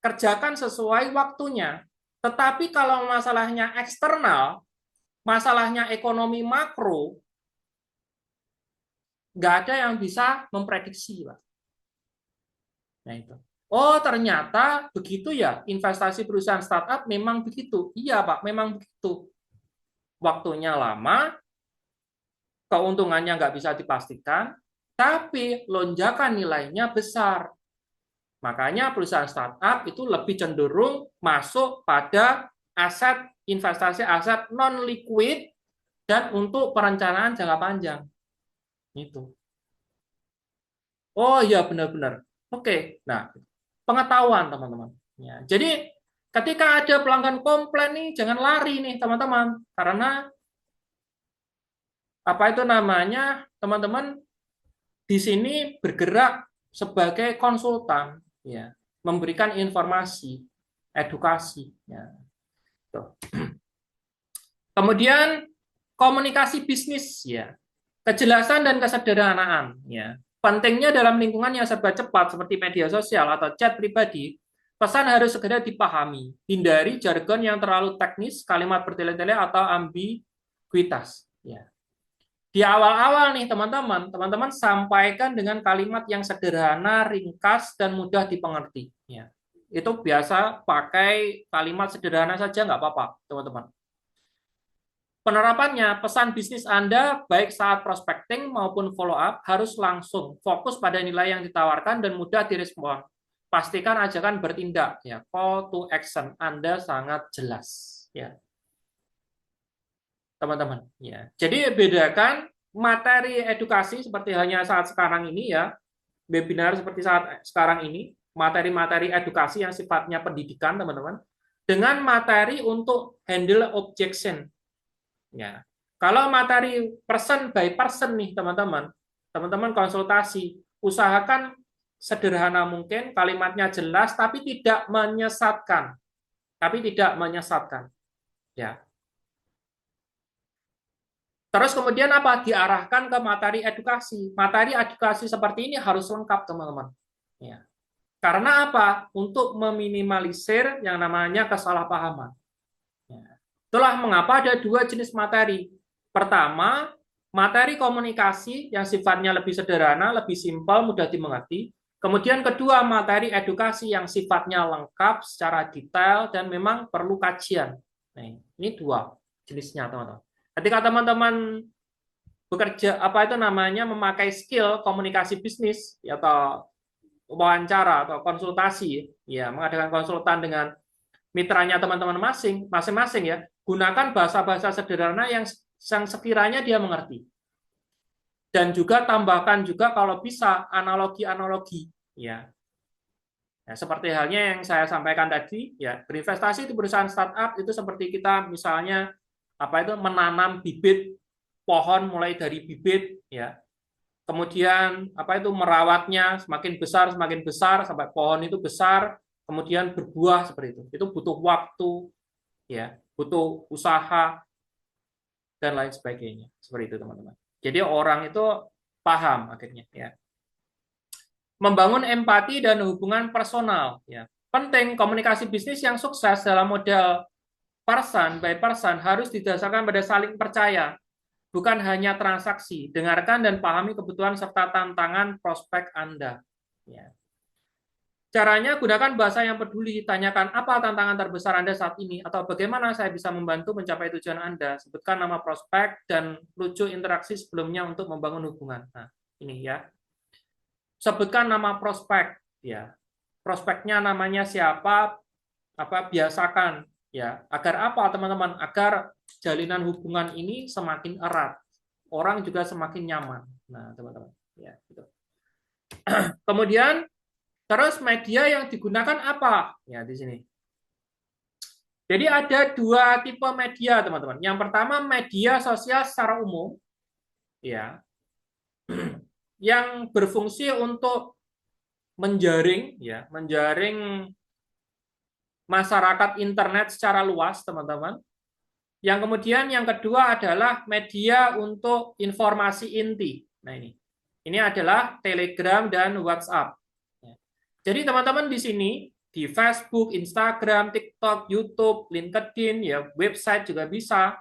kerjakan sesuai waktunya. Tetapi kalau masalahnya eksternal, masalahnya ekonomi makro, nggak ada yang bisa memprediksi, Pak. Nah itu. Oh, ternyata begitu ya, investasi perusahaan startup memang begitu. Iya, Pak, memang begitu. Waktunya lama, keuntungannya nggak bisa dipastikan, tapi lonjakan nilainya besar. Makanya perusahaan startup itu lebih cenderung masuk pada aset investasi aset non-liquid dan untuk perencanaan jangka panjang. Itu. Oh iya, benar-benar. Oke, nah pengetahuan teman-teman. Ya, jadi ketika ada pelanggan komplain nih, jangan lari nih teman-teman, karena apa itu namanya, teman-teman di sini bergerak sebagai konsultan, ya, memberikan informasi, edukasi. Ya. Tuh. Kemudian komunikasi bisnis, ya, kejelasan dan kesederhanaan, ya. Pentingnya dalam lingkungan yang serba cepat seperti media sosial atau chat pribadi, pesan harus segera dipahami. Hindari jargon yang terlalu teknis, kalimat bertele-tele atau ambiguitas. Ya. Di awal-awal nih teman-teman sampaikan dengan kalimat yang sederhana, ringkas, dan mudah dipengerti. Ya. Itu biasa pakai kalimat sederhana saja nggak apa-apa, teman-teman. Penerapannya, pesan bisnis Anda baik saat prospecting maupun follow up harus langsung fokus pada nilai yang ditawarkan dan mudah direspon. Pastikan ajakan bertindak, ya, call to action Anda sangat jelas, ya, teman-teman. Ya, jadi bedakan materi edukasi seperti hanya saat sekarang ini, ya, webinar seperti saat sekarang ini, materi-materi edukasi yang sifatnya pendidikan, teman-teman, dengan materi untuk handle objection. Ya. Kalau materi person by person nih teman-teman, teman-teman konsultasi, usahakan sederhana mungkin, kalimatnya jelas tapi tidak menyesatkan. Tapi tidak menyesatkan. Ya. Terus kemudian apa? Diarahkan ke materi edukasi. Materi edukasi seperti ini harus lengkap, teman-teman. Ya. Karena apa? Untuk meminimalisir yang namanya kesalahpahaman. Ya. Itulah mengapa ada dua jenis materi. Pertama, materi komunikasi yang sifatnya lebih sederhana, lebih simpel, mudah dimengerti. Kemudian kedua, materi edukasi yang sifatnya lengkap, secara detail, dan memang perlu kajian. Nah, ini dua jenisnya, teman-teman. Ketika teman-teman bekerja, apa itu namanya, memakai skill komunikasi bisnis, atau wawancara, atau konsultasi, ya, mengadakan konsultan dengan mitranya teman-teman masing-masing, ya, gunakan bahasa-bahasa sederhana yang sekiranya dia mengerti. Dan juga tambahkan juga kalau bisa analogi-analogi, ya. Nah, seperti halnya yang saya sampaikan tadi, ya, berinvestasi di perusahaan startup itu seperti kita misalnya apa itu menanam bibit pohon mulai dari bibit, ya. Kemudian apa itu merawatnya semakin besar sampai pohon itu besar, kemudian berbuah seperti itu. Itu butuh waktu, ya, butuh usaha dan lain sebagainya. Seperti itu, teman-teman. Jadi orang itu paham akhirnya, ya. Membangun empati dan hubungan personal, ya. Penting komunikasi bisnis yang sukses dalam model person by person harus didasarkan pada saling percaya, bukan hanya transaksi. Dengarkan dan pahami kebutuhan serta tantangan prospek Anda. Ya. Caranya, gunakan bahasa yang peduli. Tanyakan apa tantangan terbesar Anda saat ini, atau bagaimana saya bisa membantu mencapai tujuan Anda. Sebutkan nama prospek dan lucu interaksi sebelumnya untuk membangun hubungan. Nah, ini ya. Sebutkan nama prospek. Ya. Prospeknya namanya siapa, apa biasakan. Ya. Agar apa, teman-teman? Agar jalinan hubungan ini semakin erat. Orang juga semakin nyaman. Nah, teman-teman. Ya, gitu. Kemudian, terus media yang digunakan apa? Ya, di sini. Jadi ada dua tipe media, teman-teman. Yang pertama media sosial secara umum, ya, yang berfungsi untuk menjaring, ya, menjaring masyarakat internet secara luas, teman-teman. Yang kemudian yang kedua adalah media untuk informasi inti. Nah ini adalah Telegram dan WhatsApp. Jadi teman-teman di sini di Facebook, Instagram, TikTok, YouTube, LinkedIn, ya, website juga bisa.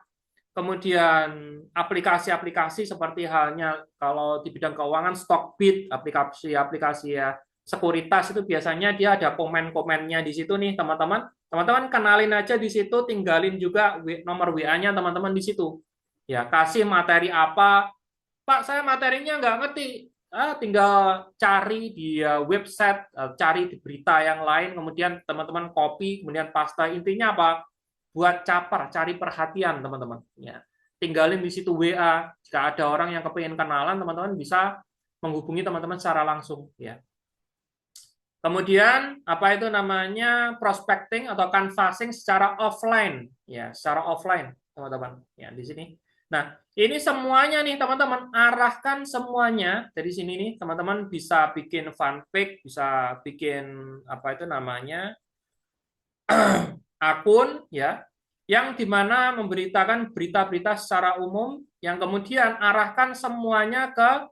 Kemudian aplikasi-aplikasi seperti halnya kalau di bidang keuangan Stockbit, aplikasi-aplikasi ya sekuritas itu biasanya dia ada komen-komennya di situ nih, teman-teman. Teman-teman kenalin aja di situ, tinggalin juga nomor WA-nya teman-teman di situ. Ya, kasih materi apa, Pak, saya materinya nggak ngerti. Tinggal cari di website, cari di berita yang lain, kemudian teman-teman copy, kemudian paste. Intinya apa? Buat caper, cari perhatian, teman-teman. Ya. Tinggalin di situ WA. Jika ada orang yang kepingin kenalan, teman-teman bisa menghubungi teman-teman secara langsung. Ya. Kemudian apa itu namanya prospecting atau canvassing secara offline, ya, secara offline, teman-teman. Ya, di sini. Nah, ini semuanya nih, teman-teman, arahkan semuanya dari sini nih, teman-teman bisa bikin fanpage, bisa bikin apa itu namanya akun, ya, yang dimana memberitakan berita-berita secara umum, yang kemudian arahkan semuanya ke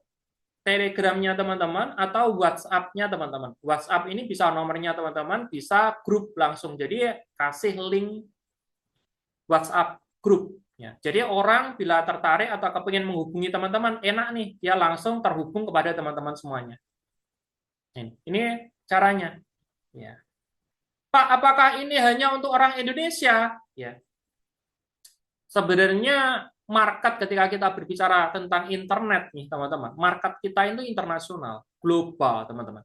Telegramnya teman-teman atau WhatsApp-nya teman-teman. WhatsApp ini bisa nomornya teman-teman, bisa grup langsung. Jadi kasih link WhatsApp grup. Ya. Jadi orang bila tertarik atau kepingin menghubungi teman-teman, enak nih, dia langsung terhubung kepada teman-teman semuanya. Ini caranya. Ya. Pak, apakah ini hanya untuk orang Indonesia? Ya. Sebenarnya market ketika kita berbicara tentang internet nih teman-teman, market kita itu internasional, global teman-teman.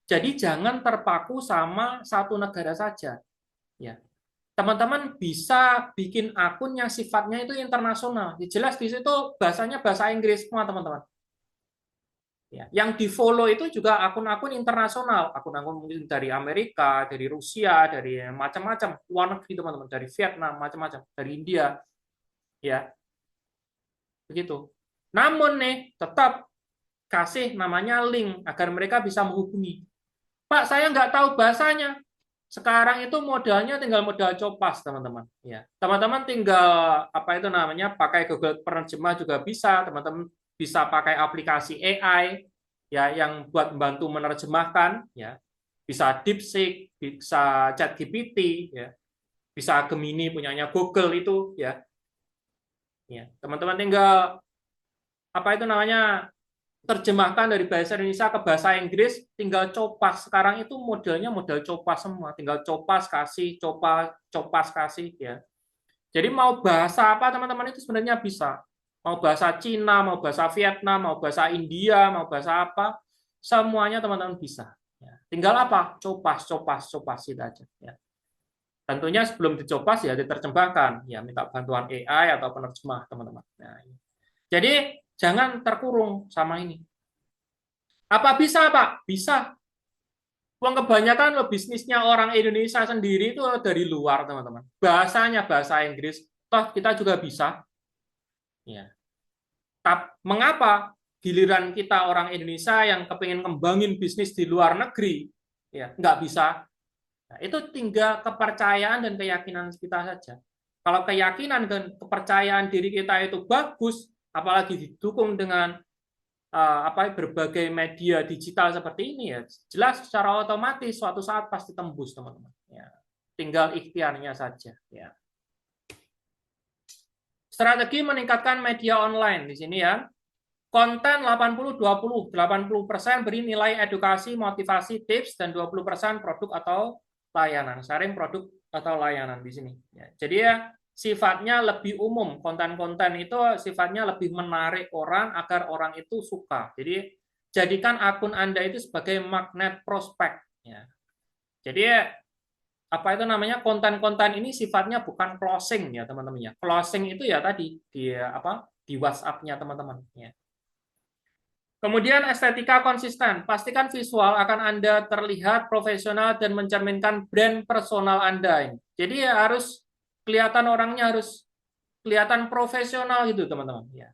Jadi jangan terpaku sama satu negara saja. Ya, teman-teman bisa bikin akun yang sifatnya itu internasional. Jelas di situ bahasanya bahasa Inggris semua teman-teman. Ya, yang di follow itu juga akun-akun internasional, akun-akun mungkin dari Amerika, dari Rusia, dari macam-macam luar negeri teman-teman, dari Vietnam, macam-macam, dari India. Ya, begitu. Namun nih, tetap kasih namanya link agar mereka bisa menghubungi. Pak, saya nggak tahu bahasanya. Sekarang itu modalnya tinggal modal copas, teman-teman. Ya, teman-teman tinggal apa itu namanya pakai Google Penerjemah juga bisa. Teman-teman bisa pakai aplikasi AI ya yang buat membantu menerjemahkan. Ya, bisa DeepSeek, bisa ChatGPT, ya, bisa Gemini punyanya Google itu, ya. Ya, teman-teman tinggal apa itu namanya terjemahkan dari bahasa Indonesia ke bahasa Inggris, tinggal copas. Sekarang itu modelnya model copas semua, tinggal copas kasih, copas kasih, ya. Jadi mau bahasa apa teman-teman itu sebenarnya bisa. Mau bahasa Cina, mau bahasa Vietnam, mau bahasa India, mau bahasa apa, semuanya teman-teman bisa. Ya. Tinggal apa? Copas itu aja. Ya. Tentunya sebelum dicopas ya diterjemahkan, ya minta bantuan AI atau penerjemah teman-teman. Nah, jadi jangan terkurung sama ini. Apa bisa, Pak? Bisa. Uang kebanyakan lo bisnisnya orang Indonesia sendiri itu dari luar, teman-teman. Bahasanya bahasa Inggris, toh kita juga bisa. Ya. Mengapa giliran kita orang Indonesia yang kepingin kembangin bisnis di luar negeri, ya nggak bisa? Nah, itu tinggal kepercayaan dan keyakinan kita saja. Kalau keyakinan dan kepercayaan diri kita itu bagus, apalagi didukung dengan berbagai media digital seperti ini, ya jelas secara otomatis suatu saat pasti tembus, teman-teman. Ya, tinggal ikhtiarnya saja. Ya. Strategi meningkatkan media online di sini ya. Konten 80-20, 80% beri nilai edukasi, motivasi, tips, dan 20% produk atau layanan. Sharing produk atau layanan di sini. Ya, jadi ya sifatnya lebih umum. Konten-konten itu sifatnya lebih menarik orang agar orang itu suka. Jadi jadikan akun Anda itu sebagai magnet prospek. Ya. Jadi apa itu namanya konten-konten ini sifatnya bukan closing ya teman-teman ya. Closing itu ya tadi di WhatsApp-nya teman-teman ya. Kemudian estetika konsisten. Pastikan visual akan Anda terlihat profesional dan mencerminkan brand personal Anda. Jadi ya harus kelihatan orangnya harus kelihatan profesional gitu teman-teman. Ya.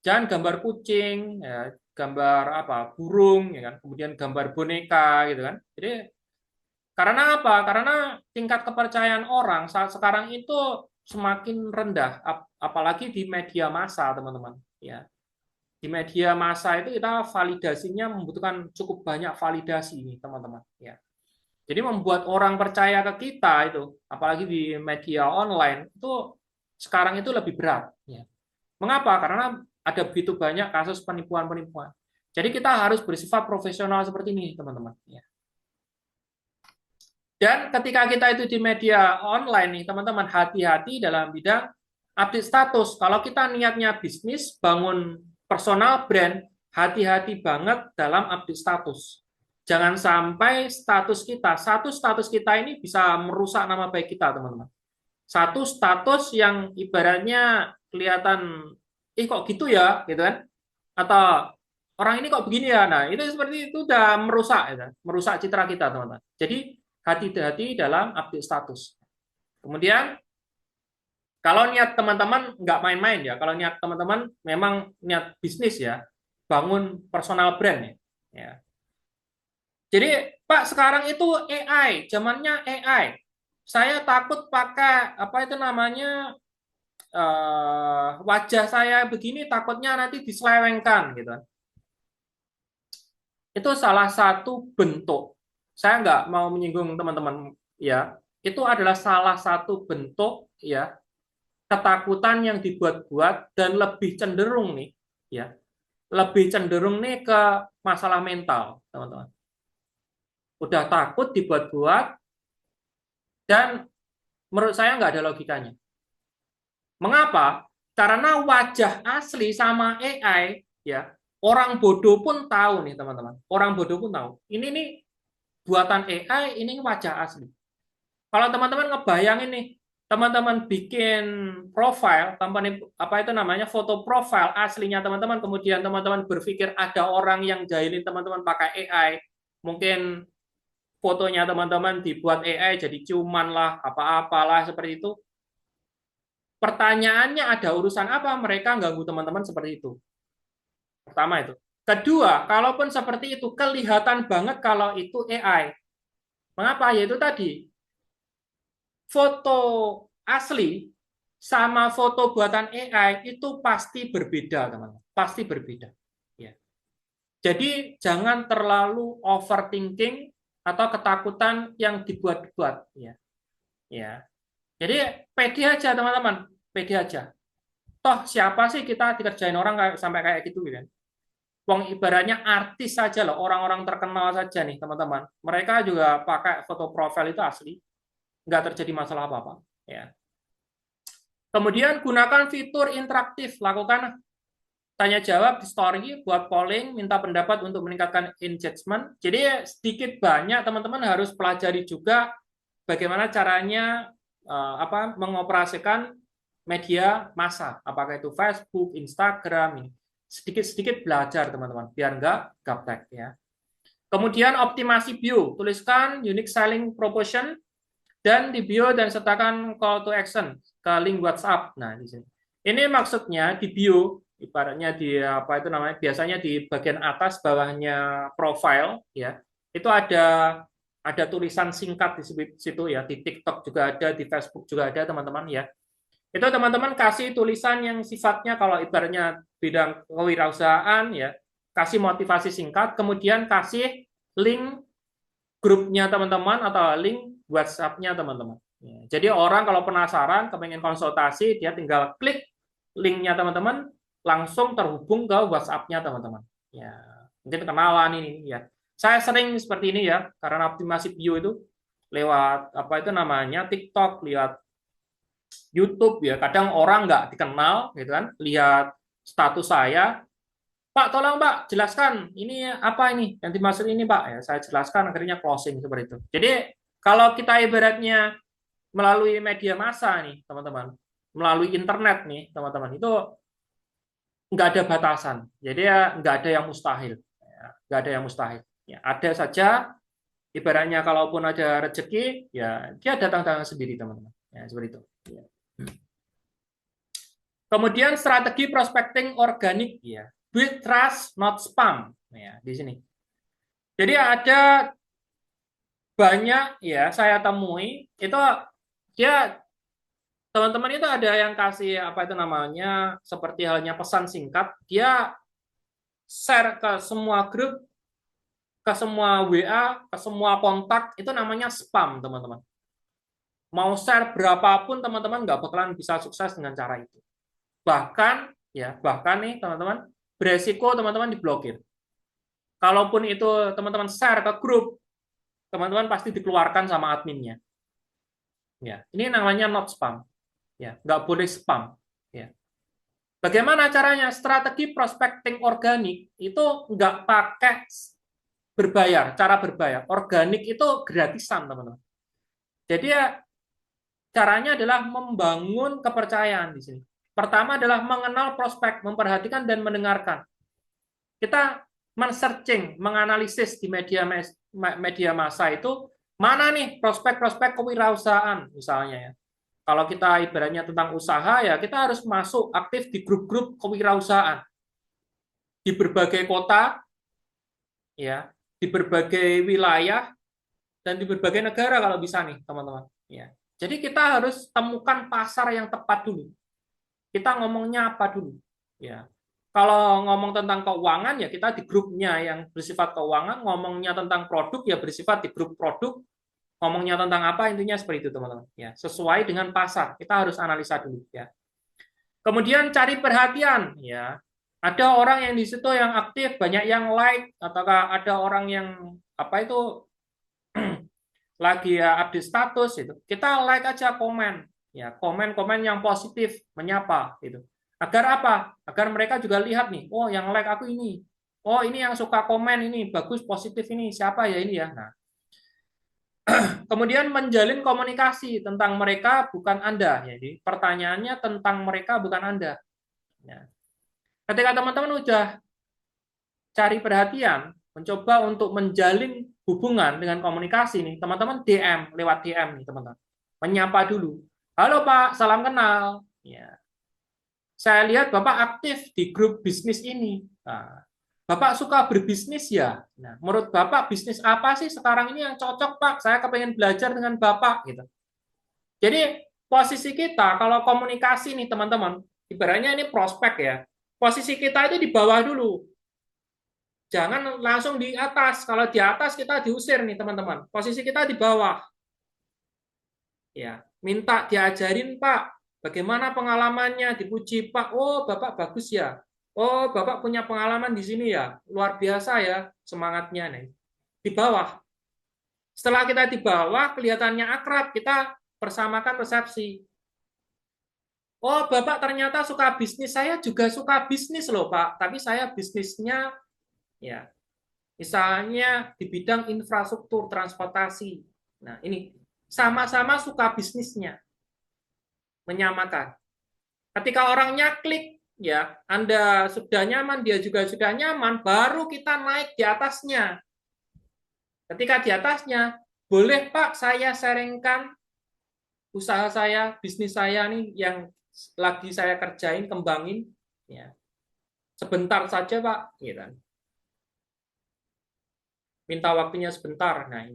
Jangan gambar kucing, ya, gambar apa burung, ya kan. Kemudian gambar boneka gitu kan. Jadi karena apa? Karena tingkat kepercayaan orang saat sekarang itu semakin rendah, apalagi di media massa teman-teman. Ya di media massa itu kita validasinya membutuhkan cukup banyak validasi ini teman-teman ya. Jadi membuat orang percaya ke kita itu apalagi di media online itu sekarang itu lebih berat ya. Mengapa? Karena ada begitu banyak kasus penipuan-penipuan. Jadi kita harus bersifat profesional seperti ini, teman-teman. Ya. Dan ketika kita itu di media online nih, teman-teman, hati-hati dalam bidang update status. Kalau kita niatnya bisnis, bangun personal brand, hati-hati banget dalam update status. Jangan sampai satu status kita ini bisa merusak nama baik kita, teman-teman. Satu status yang ibaratnya kelihatan, kok gitu ya, gitu kan? Atau orang ini kok begini ya. Nah, itu seperti itu udah merusak, ya, merusak citra kita, teman-teman. Jadi hati-hati dalam update status. Kemudian kalau niat teman-teman nggak main-main ya, kalau niat teman-teman memang niat bisnis ya, bangun personal brand ya. Ya. Jadi Pak, sekarang itu AI, zamannya AI. Saya takut pakai apa itu namanya wajah saya begini, takutnya nanti diselewengkan gitu. Itu salah satu bentuk. Saya nggak mau menyinggung teman-teman ya. Itu adalah salah satu bentuk ya ketakutan yang dibuat-buat dan lebih cenderung nih ya. Lebih cenderung nih ke masalah mental, teman-teman. Udah takut dibuat-buat dan menurut saya nggak ada logikanya. Mengapa? Karena wajah asli sama AI ya, orang bodoh pun tahu nih, teman-teman. Orang bodoh pun tahu. Ini nih buatan AI, ini wajah asli. Kalau teman-teman ngebayangin nih, teman-teman bikin profile, company apa itu namanya, foto profile aslinya teman-teman, kemudian teman-teman berpikir ada orang yang jahilin teman-teman pakai AI, mungkin fotonya teman-teman dibuat AI jadi ciuman lah, apa-apalah seperti itu. Pertanyaannya, ada urusan apa mereka ganggu teman-teman seperti itu? Pertama itu. Kedua, kalaupun seperti itu, kelihatan banget kalau itu AI. Mengapa? Yaitu tadi, foto asli sama foto buatan AI itu pasti berbeda, teman-teman. Pasti berbeda. Ya. Jadi jangan terlalu overthinking atau ketakutan yang dibuat-buat. Ya. Ya. Jadi pede aja, teman-teman. Pede aja. Toh siapa sih kita dikerjain orang sampai kayak gitu, kan? Wong ibaratnya artis saja loh, orang-orang terkenal saja nih, teman-teman. Mereka juga pakai foto profil itu asli, nggak terjadi masalah apa-apa. Ya. Kemudian gunakan fitur interaktif, lakukan tanya jawab di story buat polling, minta pendapat untuk meningkatkan engagement. Jadi sedikit banyak teman-teman harus pelajari juga bagaimana caranya mengoperasikan media massa, apakah itu Facebook, Instagram, ini sedikit-sedikit belajar teman-teman, biar nggak gaptek ya. Kemudian optimasi bio, tuliskan unique selling proposition dan di bio dan sertakan call to action ke link WhatsApp. Nah, di sini. Ini maksudnya di bio, ibaratnya di apa itu namanya, biasanya di bagian atas bawahnya profile ya. Itu ada tulisan singkat di situ ya, di TikTok juga ada, di Facebook juga ada, teman-teman ya. Itu teman-teman kasih tulisan yang sifatnya kalau ibaratnya bidang kewirausahaan ya, kasih motivasi singkat, kemudian kasih link grupnya teman-teman atau link WhatsApp-nya teman-teman. Ya, jadi orang kalau penasaran, kepengen konsultasi, dia tinggal klik linknya teman-teman, langsung terhubung ke WhatsApp-nya teman-teman. Ya, mungkin kenalan ini ya. Saya sering seperti ini ya, karena optimasi bio itu lewat apa itu namanya TikTok, lihat YouTube ya. Kadang orang nggak dikenal gitu kan, lihat status saya, Pak, tolong Pak, jelaskan ini apa ini yang dimaksud ini Pak. Ya, saya jelaskan akhirnya closing seperti itu. Jadi kalau kita ibaratnya melalui media massa nih teman-teman, melalui internet nih teman-teman, itu nggak ada batasan. Jadi ya nggak ada yang mustahil. Ya, nggak ada yang mustahil. Ya, ada saja ibaratnya kalaupun ada rezeki, ya dia datang dengan sendiri teman-teman. Ya, seperti itu. Ya. Kemudian strategi prospecting organik ya. Build trust, not spam. Ya, di sini. Jadi ada banyak ya saya temui itu dia teman-teman itu ada yang kasih apa itu namanya seperti halnya pesan singkat, dia share ke semua grup, ke semua WA, ke semua kontak, itu namanya spam, teman-teman. Mau share berapapun teman-teman nggak bakalan bisa sukses dengan cara itu. Bahkan nih teman-teman, beresiko teman-teman diblokir. Kalaupun itu teman-teman share ke grup, teman-teman pasti dikeluarkan sama adminnya. Ya, ini namanya not spam. Ya, nggak boleh spam. Ya. Bagaimana caranya? Strategi prospecting organik itu nggak pakai berbayar, cara berbayar. Organik itu gratisan, teman-teman. Jadi ya caranya adalah membangun kepercayaan di sini. Pertama adalah mengenal prospek, memperhatikan dan mendengarkan. Kita men-searching, menganalisis di media massa itu mana nih prospek-prospek kewirausahaan misalnya ya. Kalau kita ibaratnya tentang usaha ya kita harus masuk aktif di grup-grup kewirausahaan di berbagai kota ya, di berbagai wilayah dan di berbagai negara kalau bisa nih teman-teman ya. Jadi kita harus temukan pasar yang tepat dulu. Kita ngomongnya apa dulu ya. Kalau ngomong tentang keuangan ya kita di grupnya yang bersifat keuangan, ngomongnya tentang produk ya bersifat di grup produk, ngomongnya tentang apa intinya seperti itu teman-teman ya. Sesuai dengan pasar kita harus analisa dulu ya. Kemudian cari perhatian ya. Ada orang yang di situ yang aktif, banyak yang like, ataukah ada orang yang apa itu lagi ya update status itu. Kita like aja komen ya, komen-komen yang positif, menyapa gitu. Agar apa? Agar mereka juga lihat nih, oh yang like aku ini. Oh, ini yang suka komen ini, bagus positif ini. Siapa ya ini ya? Nah, kemudian menjalin komunikasi tentang mereka bukan Anda. Jadi pertanyaannya tentang mereka bukan Anda. Ya. Ketika teman-teman udah cari perhatian, mencoba untuk menjalin hubungan dengan komunikasi nih, teman-teman DM lewat DM nih teman-teman, menyapa dulu. Halo Pak, salam kenal. Ya, saya lihat Bapak aktif di grup bisnis ini. Nah, Bapak suka berbisnis ya? Nah, menurut Bapak bisnis apa sih sekarang ini yang cocok Pak? Saya kepengen belajar dengan Bapak gitu. Jadi posisi kita kalau komunikasi nih teman-teman, ibaratnya ini prospek ya. Posisi kita itu di bawah dulu. Jangan langsung di atas. Kalau di atas kita diusir nih teman-teman. Posisi kita di bawah. Ya, minta diajarin Pak. Bagaimana pengalamannya? Dipuji Pak. Oh, Bapak bagus ya. Oh, Bapak punya pengalaman di sini ya. Luar biasa ya semangatnya nih. Di bawah. Setelah kita di bawah, kelihatannya akrab. Kita persamakan persepsi. Oh, Bapak ternyata suka bisnis. Saya juga suka bisnis loh, Pak. Tapi saya bisnisnya ya misalnya di bidang infrastruktur transportasi. Nah, ini sama-sama suka bisnisnya, menyamakan. Ketika orangnya klik, ya, Anda sudah nyaman, dia juga sudah nyaman, baru kita naik di atasnya. Ketika di atasnya, boleh Pak saya sharingkan usaha saya, bisnis saya nih yang lagi saya kerjain, kembangin, ya. Sebentar saja Pak, gitu. Minta waktunya sebentar. Nah,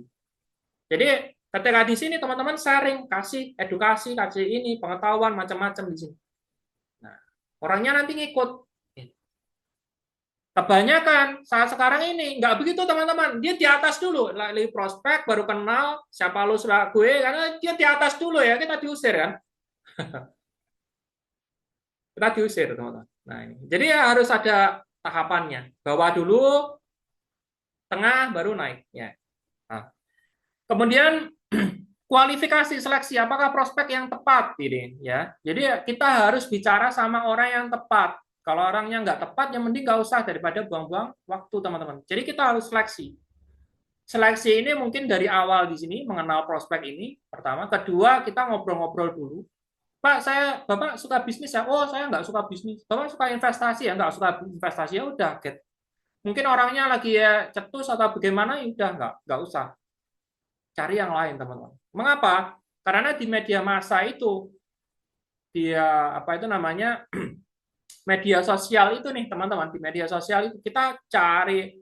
jadi ketika di sini teman-teman sharing, kasih edukasi, kasih ini pengetahuan macam-macam di sini. Nah, orangnya nanti ngikut. Kebanyakan saat sekarang ini nggak begitu teman-teman. Dia di atas dulu, lagi prospek baru kenal siapa lu sudah gue karena dia di atas dulu ya kita diusir kan. Kita diusir teman-teman. Nah ini, jadi ya harus ada tahapannya. Bawah dulu, tengah baru naik. Ya. Nah, kemudian kualifikasi seleksi apakah prospek yang tepat ini ya. Jadi kita harus bicara sama orang yang tepat. Kalau orangnya nggak tepat, ya mending nggak usah daripada buang-buang waktu teman-teman. Jadi kita harus seleksi. Seleksi ini mungkin dari awal di sini mengenal prospek ini pertama. Kedua kita ngobrol-ngobrol dulu. Pak, Bapak suka bisnis ya? Oh, saya nggak suka bisnis. Bapak suka investasi ya? Nggak suka investasi ya udah, get. Mungkin orangnya lagi ya cetus atau bagaimana, ya udah nggak usah. Cari yang lain, teman-teman. Mengapa? Karena di media massa itu, dia apa itu namanya media sosial itu nih, teman-teman. Di media sosial itu kita cari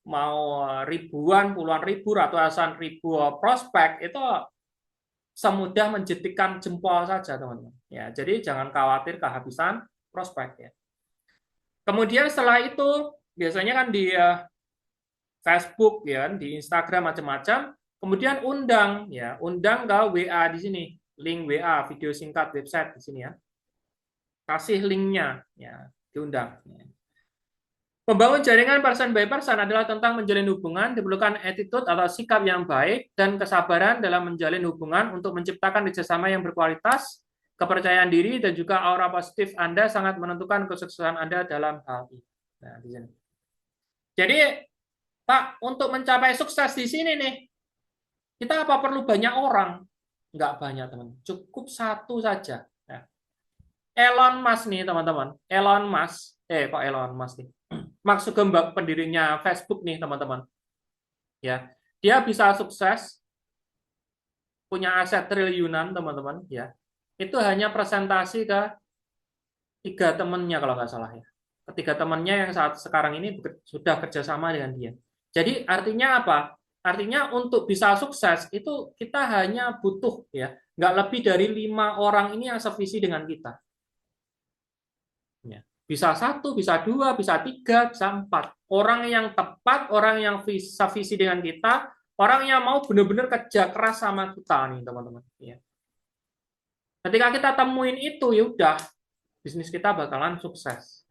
mau ribuan, puluhan ribu, ratusan ribu prospek itu semudah menjetikkan jempol saja, teman-teman. Ya, jadi jangan khawatir kehabisan prospek ya. Kemudian setelah itu biasanya kan di Facebook ya, di Instagram macam-macam. Kemudian undang ya, undang ke WA di sini, link WA, video singkat website di sini ya. Kasih linknya ya, diundang. Membangun jaringan person by person adalah tentang menjalin hubungan, diperlukan attitude atau sikap yang baik, dan kesabaran dalam menjalin hubungan untuk menciptakan kerjasama yang berkualitas, kepercayaan diri, dan juga aura positif Anda sangat menentukan kesuksesan Anda dalam hal ini. Nah, di sini. Jadi, Pak, untuk mencapai sukses di sini nih, kita apa perlu banyak orang? Enggak banyak, teman. Cukup satu saja. Nah, Elon Musk nih, teman-teman. Elon Musk, kok Elon Musk nih? Mark Zuckerberg, pendirinya Facebook nih, teman-teman. Ya, dia bisa sukses, punya aset triliunan, teman-teman. Ya, itu hanya presentasi ke 3 temannya kalau nggak salah ya. Ketiga temannya yang saat sekarang ini sudah kerjasama dengan dia. Jadi artinya apa? Artinya untuk bisa sukses itu kita hanya butuh ya, nggak lebih dari 5 orang ini yang sevisi dengan kita. Ya. Bisa 1, bisa 2, bisa 3, bisa 4. Orang yang tepat, orang yang bisa visi dengan kita, orang yang mau benar-benar kerja keras sama kita nih teman-teman. Ya. Ketika kita temuin itu, ya udah bisnis kita bakalan sukses.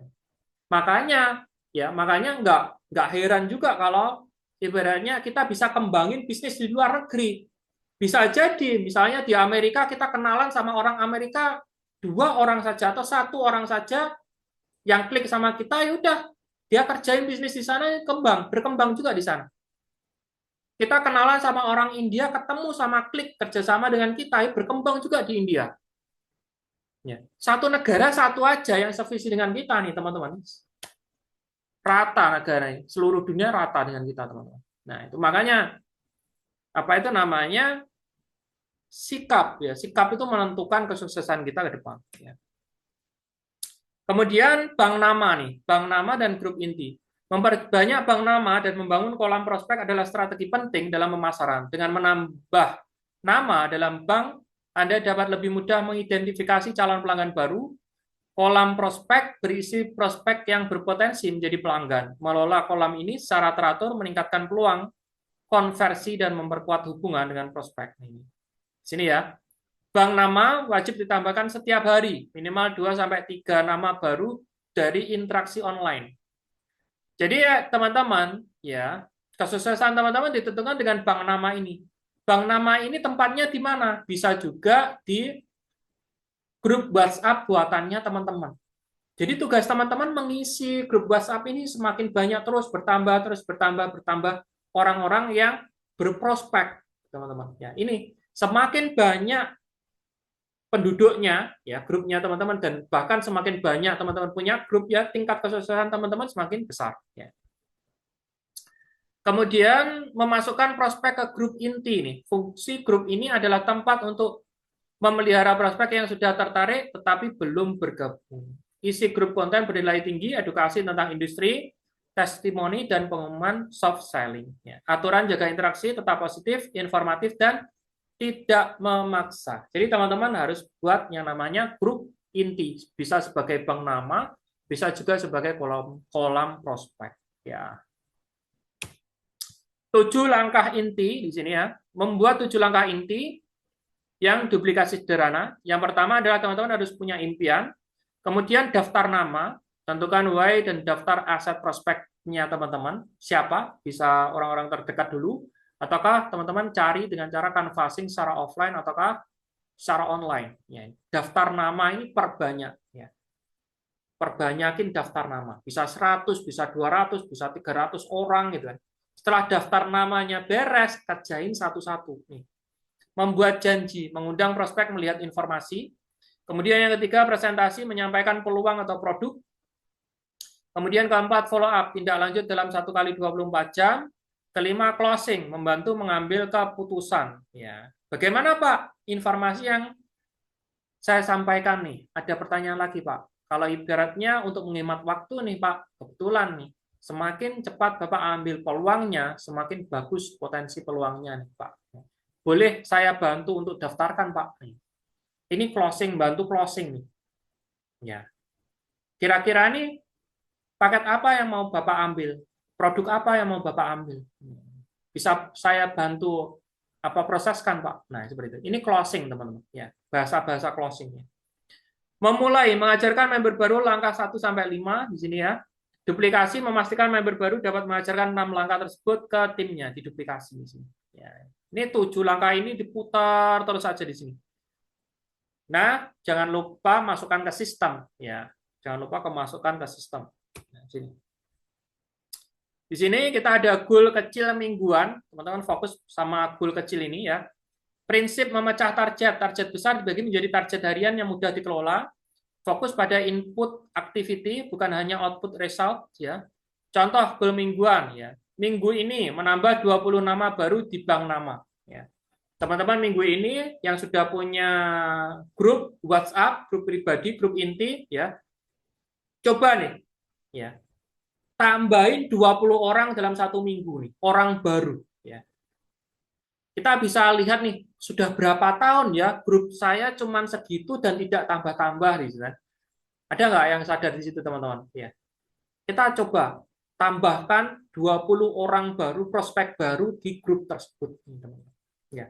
Makanya nggak heran juga kalau ibaratnya kita bisa kembangin bisnis di luar negeri. Bisa jadi, misalnya di Amerika kita kenalan sama orang Amerika 2 orang saja atau 1 orang saja yang klik sama kita, ya udah dia kerjain bisnis di sana berkembang juga di sana. Kita kenalan sama orang India, ketemu sama klik kerjasama dengan kita, ya berkembang juga di India. Ya. Satu negara satu aja yang sevisi dengan kita nih teman-teman. Rata negara ini, seluruh dunia rata dengan kita teman-teman. Nah itu makanya apa itu namanya sikap ya. Sikap itu menentukan kesuksesan kita ke depan. Ya. Kemudian bank nama nih, bank nama dan grup inti. Memperbanyak bank nama dan membangun kolam prospek adalah strategi penting dalam pemasaran. Dengan menambah nama dalam bank, Anda dapat lebih mudah mengidentifikasi calon pelanggan baru. Kolam prospek berisi prospek yang berpotensi menjadi pelanggan. Mengelola kolam ini secara teratur meningkatkan peluang konversi dan memperkuat hubungan dengan prospek. Sini ya. Bank nama wajib ditambahkan setiap hari, minimal 2-3 nama baru dari interaksi online. Jadi ya teman-teman, ya kesuksesan teman-teman ditentukan dengan bank nama ini. Bank nama ini tempatnya di mana? Bisa juga di grup WhatsApp buatannya teman-teman. Jadi tugas teman-teman mengisi grup WhatsApp ini semakin banyak terus bertambah orang-orang yang berprospek, teman-teman. Ya, ini semakin banyak penduduknya, ya grupnya teman-teman, dan bahkan semakin banyak teman-teman punya grup, ya tingkat kesuksesan teman-teman semakin besar. Ya. Kemudian memasukkan prospek ke grup inti nih. Fungsi grup ini adalah tempat untuk memelihara prospek yang sudah tertarik tetapi belum bergabung. Isi grup konten bernilai tinggi, edukasi tentang industri, testimoni, dan pengumuman soft selling. Ya. Aturan jaga interaksi tetap positif, informatif, dan tidak memaksa. Jadi teman-teman harus buat yang namanya grup inti. Bisa sebagai bank nama, bisa juga sebagai kolam prospek. Ya. 7 langkah inti di sini ya. Membuat 7 langkah inti yang duplikasi sederhana. Yang pertama adalah teman-teman harus punya impian. Kemudian daftar nama, tentukan why dan daftar aset prospeknya teman-teman. Siapa? Bisa orang-orang terdekat dulu. Ataukah teman-teman cari dengan cara canvassing secara offline ataukah secara online. Ya, daftar nama ini perbanyak. Ya. Perbanyakin daftar nama. Bisa 100, bisa 200, bisa 300 orang gitu kan. Setelah daftar namanya beres, kerjain satu-satu. Nih. Membuat janji, mengundang prospek melihat informasi. Kemudian yang ketiga, presentasi, menyampaikan peluang atau produk. Kemudian keempat, follow up, tindak lanjut dalam 1x24 jam. Kelima, closing, membantu mengambil keputusan. Ya. Bagaimana Pak informasi yang saya sampaikan nih? Ada pertanyaan lagi Pak. Kalau ibaratnya untuk menghemat waktu nih Pak, kebetulan nih, semakin cepat Bapak ambil peluangnya, semakin bagus potensi peluangnya nih Pak. Boleh saya bantu untuk daftarkan Pak? Ini closing, bantu closing nih. Ya. Kira-kira nih paket apa yang mau Bapak ambil? Produk apa yang mau Bapak ambil? Bisa saya bantu apa proseskan Pak? Nah, seperti itu. Ini closing teman-teman, ya. Bahasa-bahasa closingnya. Memulai mengajarkan member baru langkah 1-5 di sini ya. Duplikasi memastikan member baru dapat mengajarkan 6 langkah tersebut ke timnya, diduplikasi di sini. Ya. Ini 7 langkah ini diputar terus saja di sini. Nah, jangan lupa masukkan ke sistem, ya. Jangan lupa kemasukkan ke sistem. Nah, sini. Di sini kita ada goal kecil mingguan, teman-teman fokus sama goal kecil ini ya. Prinsip memecah target, target besar dibagi menjadi target harian yang mudah dikelola. Fokus pada input activity, bukan hanya output result ya. Contoh goal mingguan ya. Minggu ini menambah 20 nama baru di bank nama ya. Teman-teman minggu ini yang sudah punya grup WhatsApp, grup pribadi, grup inti ya. Coba nih ya. Tambahin 20 orang dalam satu minggu nih, orang baru ya. Kita bisa lihat nih, sudah berapa tahun ya grup saya cuman segitu dan tidak tambah-tambah gitu kan. Ada nggak yang sadar di situ teman-teman? Ya. Kita coba tambahkan 20 orang baru, prospek baru di grup tersebut, teman-teman. Ya.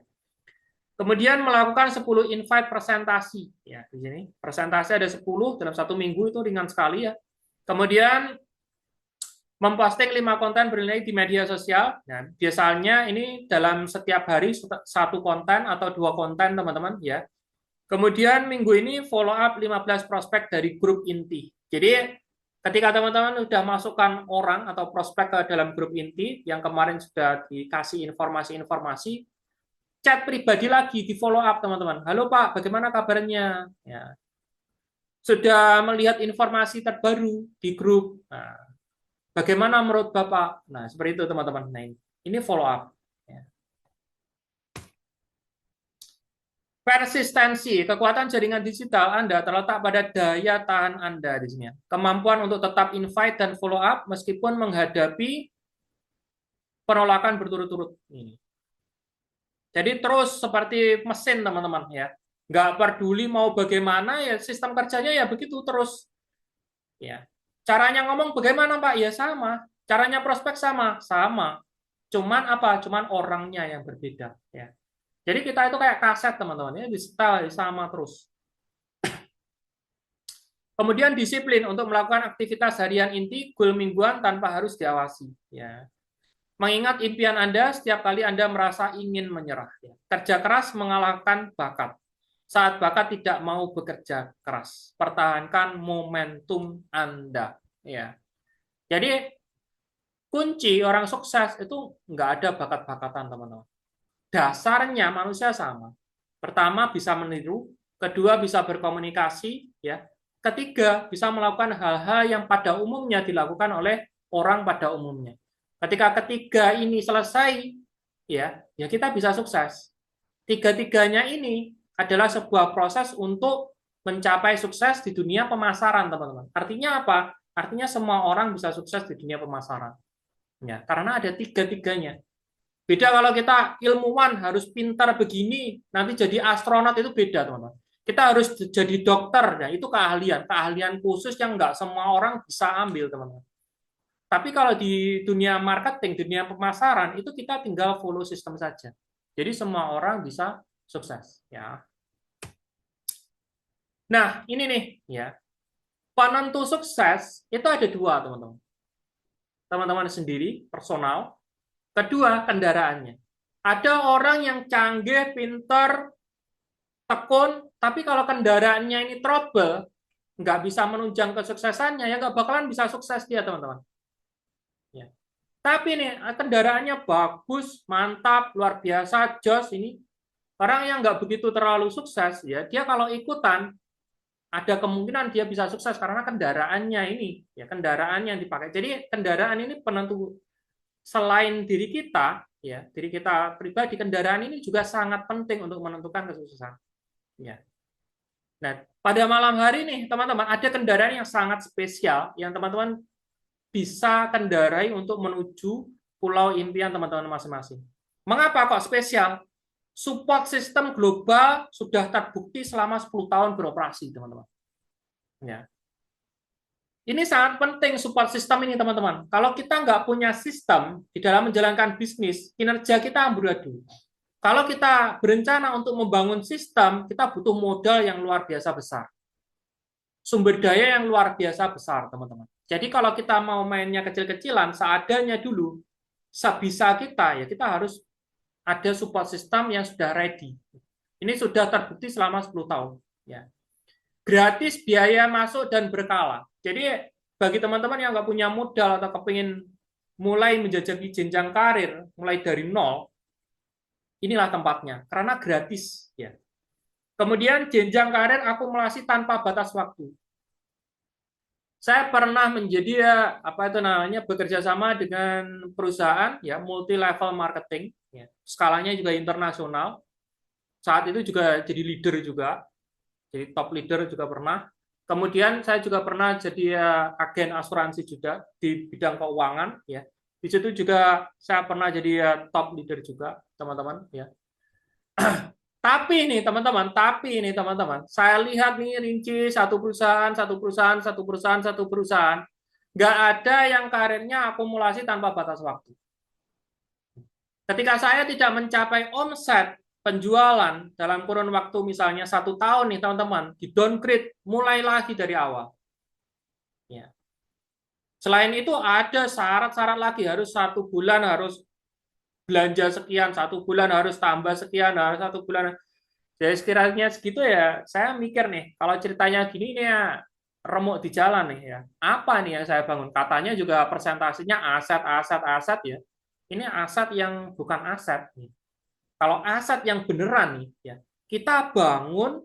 Kemudian melakukan 10 invite presentasi. Ya, di sini presentasi ada 10 dalam satu minggu itu ringan sekali ya. Kemudian memposting 5 konten bernilai di media sosial. Nah, biasanya ini dalam setiap hari satu konten atau 2 konten, teman-teman ya. Kemudian minggu ini follow up 15 prospek dari grup inti. Jadi ketika teman-teman sudah masukkan orang atau prospek ke dalam grup inti yang kemarin sudah dikasih informasi-informasi, chat pribadi lagi di follow up teman-teman. Halo Pak, bagaimana kabarnya? Ya. Sudah melihat informasi terbaru di grup. Nah, bagaimana menurut Bapak? Nah, seperti itu teman-teman. Nah, ini follow up. Ya. Persistensi, kekuatan jaringan digital Anda terletak pada daya tahan Anda di sini. Kemampuan untuk tetap invite dan follow up meskipun menghadapi penolakan berturut-turut. Jadi terus seperti mesin teman-teman ya. Nggak peduli mau bagaimana ya sistem kerjanya ya begitu terus. Ya. Caranya ngomong bagaimana Pak? Ya sama. Caranya prospek sama, sama. Cuman apa? Cuman orangnya yang berbeda ya. Jadi kita itu kayak kaset teman-teman ya, di-setel sama terus. Kemudian disiplin untuk melakukan aktivitas harian inti, goal mingguan tanpa harus diawasi. Ya. Mengingat impian Anda setiap kali Anda merasa ingin menyerah. Ya. Kerja keras mengalahkan bakat. Saat bakat tidak mau bekerja keras, pertahankan momentum Anda. Ya. Jadi kunci orang sukses itu nggak ada bakat-bakatan teman-teman. Dasarnya manusia sama. Pertama bisa meniru, kedua bisa berkomunikasi, ya. Ketiga bisa melakukan hal-hal yang pada umumnya dilakukan oleh orang pada umumnya. Ketika ketiga ini selesai, ya kita bisa sukses. Tiga-tiganya ini adalah sebuah proses untuk mencapai sukses di dunia pemasaran, teman-teman. Artinya apa? Artinya semua orang bisa sukses di dunia pemasaran. Ya, karena ada tiga-tiganya. Beda kalau kita ilmuwan harus pintar begini, nanti jadi astronot itu beda, teman-teman. Kita harus jadi dokter, nah itu keahlian khusus yang nggak semua orang bisa ambil, teman-teman. Tapi kalau di dunia marketing, dunia pemasaran, itu kita tinggal follow sistem saja. Jadi semua orang bisa sukses, ya. Nah, ini nih, ya. Penentu sukses itu ada dua, teman-teman. Teman-teman sendiri, personal. Kedua, kendaraannya. Ada orang yang canggih, pintar, tekun, tapi kalau kendaraannya ini trouble, nggak bisa menunjang kesuksesannya, ya nggak bakalan bisa sukses dia, teman-teman. Ya. Tapi nih, kendaraannya bagus, mantap, luar biasa, jos ini. Orang yang nggak begitu terlalu sukses, ya dia kalau ikutan, ada kemungkinan dia bisa sukses karena kendaraannya ini, ya kendaraan yang dipakai. Jadi kendaraan ini penentu selain diri kita, ya diri kita pribadi, kendaraan ini juga sangat penting untuk menentukan kesuksesan. Ya. Nah, pada malam hari nih, teman-teman, ada kendaraan yang sangat spesial yang teman-teman bisa kendarai untuk menuju pulau impian teman-teman masing-masing. Mengapa kok spesial? Support sistem global sudah terbukti selama 10 tahun beroperasi, teman-teman. Ya. Ini sangat penting support sistem ini, teman-teman. Kalau kita nggak punya sistem di dalam menjalankan bisnis, kinerja kita amburadul. Kalau kita berencana untuk membangun sistem, kita butuh modal yang luar biasa besar. Sumber daya yang luar biasa besar, teman-teman. Jadi kalau kita mau mainnya kecil-kecilan, seadanya dulu, sebisa kita, ya kita harus ada support system yang sudah ready. Ini sudah terbukti selama 10 tahun. Ya. Gratis, biaya masuk, dan berkala. Jadi bagi teman-teman yang nggak punya modal atau kepingin mulai menjajaki jenjang karir, mulai dari nol, inilah tempatnya. Karena gratis. Ya. Kemudian jenjang karir akumulasi tanpa batas waktu. Saya pernah menjadi apa itu namanya bekerja sama dengan perusahaan ya multi level marketing ya. Skalanya juga internasional. Saat itu juga jadi leader juga. Jadi top leader juga pernah. Kemudian saya juga pernah jadi agen asuransi juga di bidang keuangan ya. Di situ juga saya pernah jadi top leader juga, teman-teman ya. Tapi ini teman-teman, saya lihat nih rinci satu perusahaan, nggak ada yang karirnya akumulasi tanpa batas waktu. Ketika saya tidak mencapai omset penjualan dalam kurun waktu misalnya 1 tahun nih teman-teman, di downgrade mulai lagi dari awal. Ya. Selain itu ada syarat-syarat lagi, harus 1 bulan harus belanja sekian, 1 bulan harus tambah sekian, harus 1 bulan. Jadi sekiranya segitu ya, saya mikir nih, kalau ceritanya gini nih ya, remuk di jalan nih ya. Apa nih yang saya bangun? Katanya juga persentasenya aset, aset, aset ya. Ini aset yang bukan aset. Nih. Kalau aset yang beneran nih ya, kita bangun,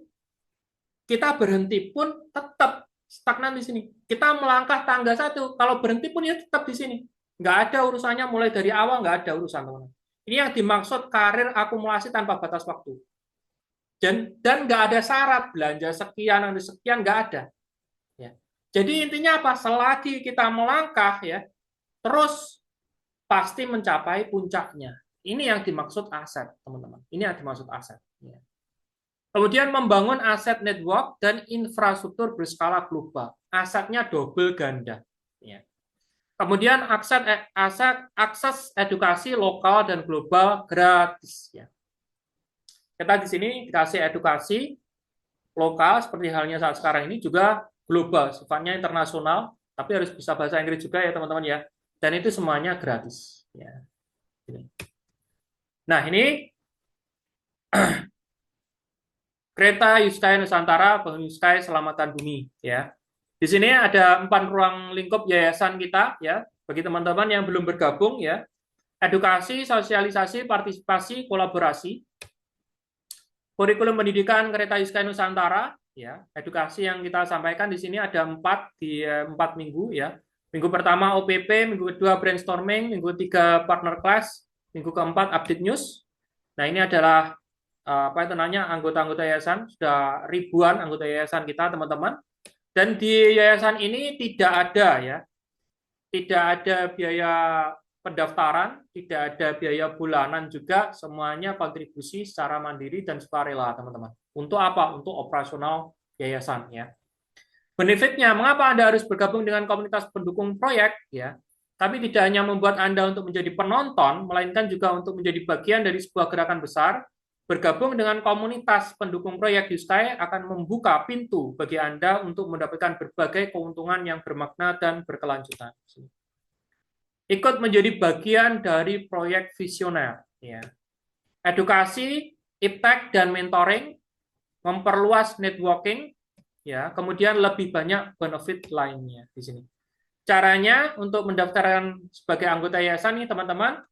kita berhenti pun tetap stagnan di sini. Kita melangkah tangga 1, kalau berhenti pun ya tetap di sini. Nggak ada urusannya mulai dari awal, nggak ada urusan teman-teman. Ini yang dimaksud karir akumulasi tanpa batas waktu. Dan nggak ada syarat belanja sekian atau sekian, nggak ada. Ya. Jadi intinya apa? Selagi kita melangkah ya, terus pasti mencapai puncaknya. Ini yang dimaksud aset, teman-teman. Ini yang dimaksud aset. Ya. Kemudian membangun aset network dan infrastruktur berskala global. Asetnya double ganda. Ya. Kemudian akses edukasi lokal dan global gratis. Ya. Kita di sini dikasih edukasi lokal seperti halnya saat sekarang ini juga global, sifatnya internasional, tapi harus bisa bahasa Inggris juga ya teman-teman ya. Dan itu semuanya gratis. Ya. Nah ini Kereta Yuskai Nusantara, Bank Yuskai Selamatan Bumi ya. Di sini ada 4 ruang lingkup yayasan kita ya. Bagi teman-teman yang belum bergabung ya. Edukasi, sosialisasi, partisipasi, kolaborasi. Kurikulum pendidikan Kereta Yuskai Nusantara ya. Edukasi yang kita sampaikan di sini ada 4 di 4 minggu ya. Minggu pertama OPP, minggu kedua brainstorming, minggu ketiga partner class, minggu keempat update news. Nah, ini adalah apa itu namanya anggota-anggota yayasan, sudah ribuan anggota yayasan kita teman-teman. Dan di yayasan ini tidak ada biaya pendaftaran, tidak ada biaya bulanan juga, semuanya kontribusi secara mandiri dan sukarela teman-teman. Untuk apa? Untuk operasional yayasan ya. Benefitnya, mengapa Anda harus bergabung dengan komunitas pendukung proyek ya? Tapi tidak hanya membuat Anda untuk menjadi penonton, melainkan juga untuk menjadi bagian dari sebuah gerakan besar. Bergabung dengan komunitas pendukung proyek Yuskai akan membuka pintu bagi Anda untuk mendapatkan berbagai keuntungan yang bermakna dan berkelanjutan. Ikut menjadi bagian dari proyek visioner. Ya. Edukasi, iptek, dan mentoring, memperluas networking, ya. Kemudian lebih banyak benefit lainnya di sini. Caranya untuk mendaftarkan sebagai anggota yayasan nih teman-teman,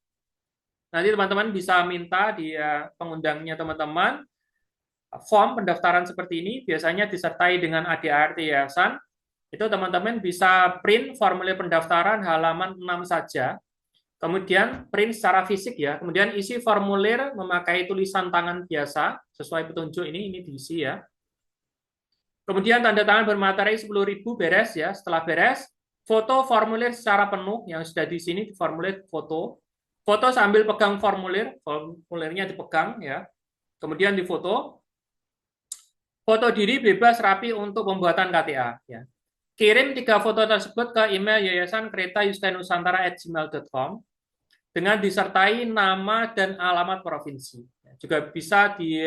nanti teman-teman bisa minta di pengundangnya teman-teman form pendaftaran seperti ini, biasanya disertai dengan ADART yayasan. Itu teman-teman bisa print formulir pendaftaran halaman 6 saja. Kemudian print secara fisik ya. Kemudian isi formulir memakai tulisan tangan biasa sesuai petunjuk ini diisi ya. Kemudian tanda tangan bermaterai 10.000 beres ya. Setelah beres, foto formulir secara penuh yang sudah di sini di formulir foto. Foto sambil pegang formulirnya dipegang ya. Kemudian difoto. Foto diri bebas rapi untuk pembuatan KTA ya. Kirim 3 foto tersebut ke email yayasan kereta yuskainusantara@gmail.com dengan disertai nama dan alamat provinsi. Juga bisa di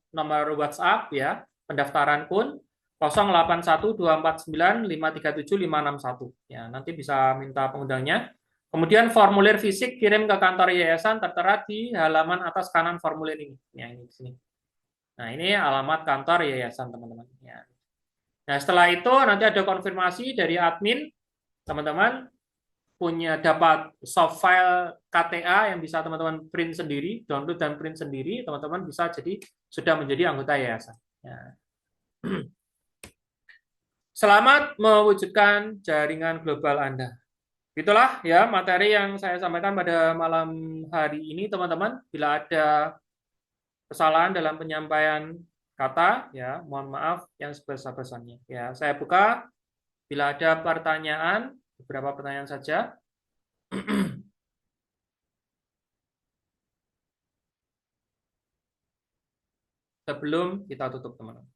nomor WhatsApp ya, pendaftaran pun. 081249537561. Ya, nanti bisa minta pengundangnya. Kemudian formulir fisik kirim ke kantor yayasan tertera di halaman atas kanan formulir ini. Ya, ini di sini. Nah, ini alamat kantor yayasan, teman-teman. Ya. Nah, setelah itu nanti ada konfirmasi dari admin, teman-teman punya dapat soft file KTA yang bisa teman-teman print sendiri, download dan print sendiri, teman-teman bisa jadi sudah menjadi anggota yayasan. Ya. Selamat mewujudkan jaringan global Anda. Itulah ya materi yang saya sampaikan pada malam hari ini, teman-teman. Bila ada kesalahan dalam penyampaian kata, ya mohon maaf yang sebesar-besarnya. Ya, saya buka. Bila ada pertanyaan, beberapa pertanyaan saja. Sebelum kita tutup, teman-teman.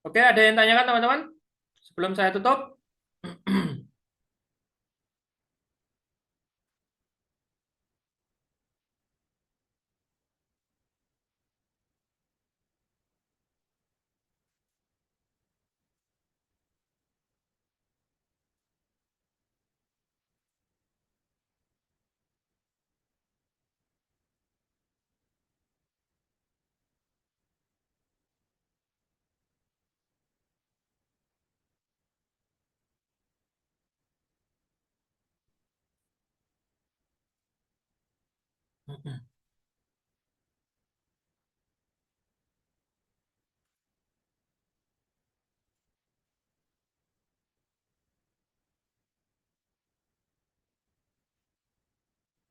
Oke, ada yang tanyakan, teman-teman? Sebelum saya tutup.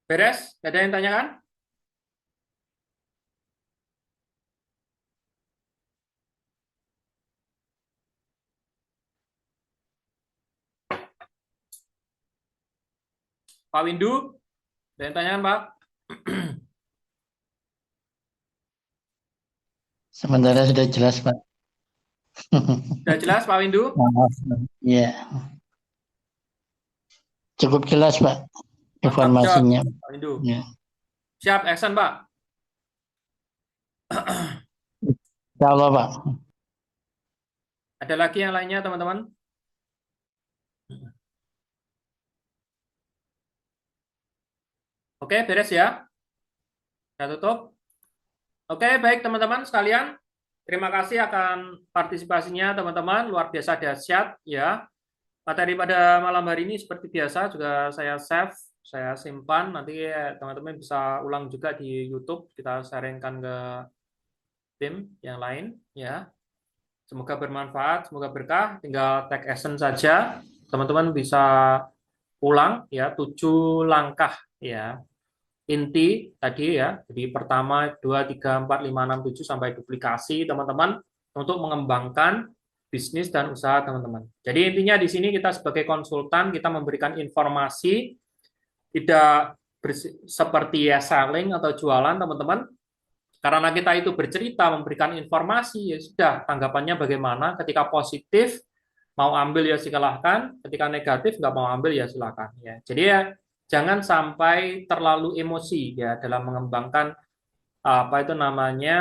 Beres? Ada yang tanyakan? Pak Windu? Ada yang tanyakan, Pak? Sementara sudah jelas, Pak. Sudah jelas, Pak Windu? Ya, cukup jelas, Pak, Mantap, informasinya. Pak Windu. Ya. Siap, action, Pak. Insya Allah, Pak. Ada lagi yang lainnya, teman-teman? Oke, beres ya. Saya tutup. Oke, baik teman-teman sekalian. Terima kasih akan partisipasinya teman-teman. Luar biasa dahsyat ya. Materi pada malam hari ini seperti biasa juga saya save, saya simpan. Nanti teman-teman bisa ulang juga di YouTube. Kita sharingkan ke tim yang lain ya. Semoga bermanfaat, semoga berkah. Tinggal take action saja. Teman-teman bisa ulang ya 7 langkah ya. Inti tadi ya. Jadi pertama 2 3 4 5 6 7 sampai duplikasi teman-teman untuk mengembangkan bisnis dan usaha teman-teman. Jadi intinya di sini kita sebagai konsultan kita memberikan informasi tidak seperti ya selling atau jualan teman-teman. Karena kita itu bercerita, memberikan informasi, ya sudah, tanggapannya bagaimana, ketika positif, mau ambil ya silahkan, ketika negatif, nggak mau ambil ya silahkan. Ya. Jadi ya, jangan sampai terlalu emosi ya dalam mengembangkan apa itu namanya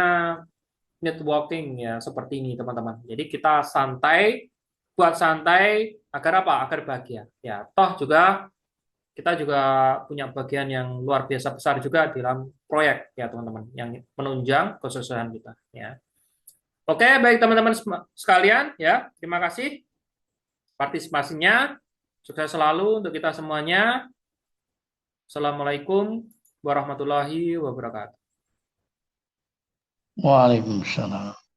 networking ya seperti ini teman-teman. Jadi kita santai, buat santai agar apa? Agar bahagia. Ya, toh juga kita juga punya bagian yang luar biasa besar juga dalam proyek ya teman-teman yang menunjang kesuksesan kita ya. Oke, baik teman-teman sekalian ya. Terima kasih partisipasinya. Sukses selalu untuk kita semuanya. Assalamualaikum warahmatullahi wabarakatuh. Waalaikumsalam.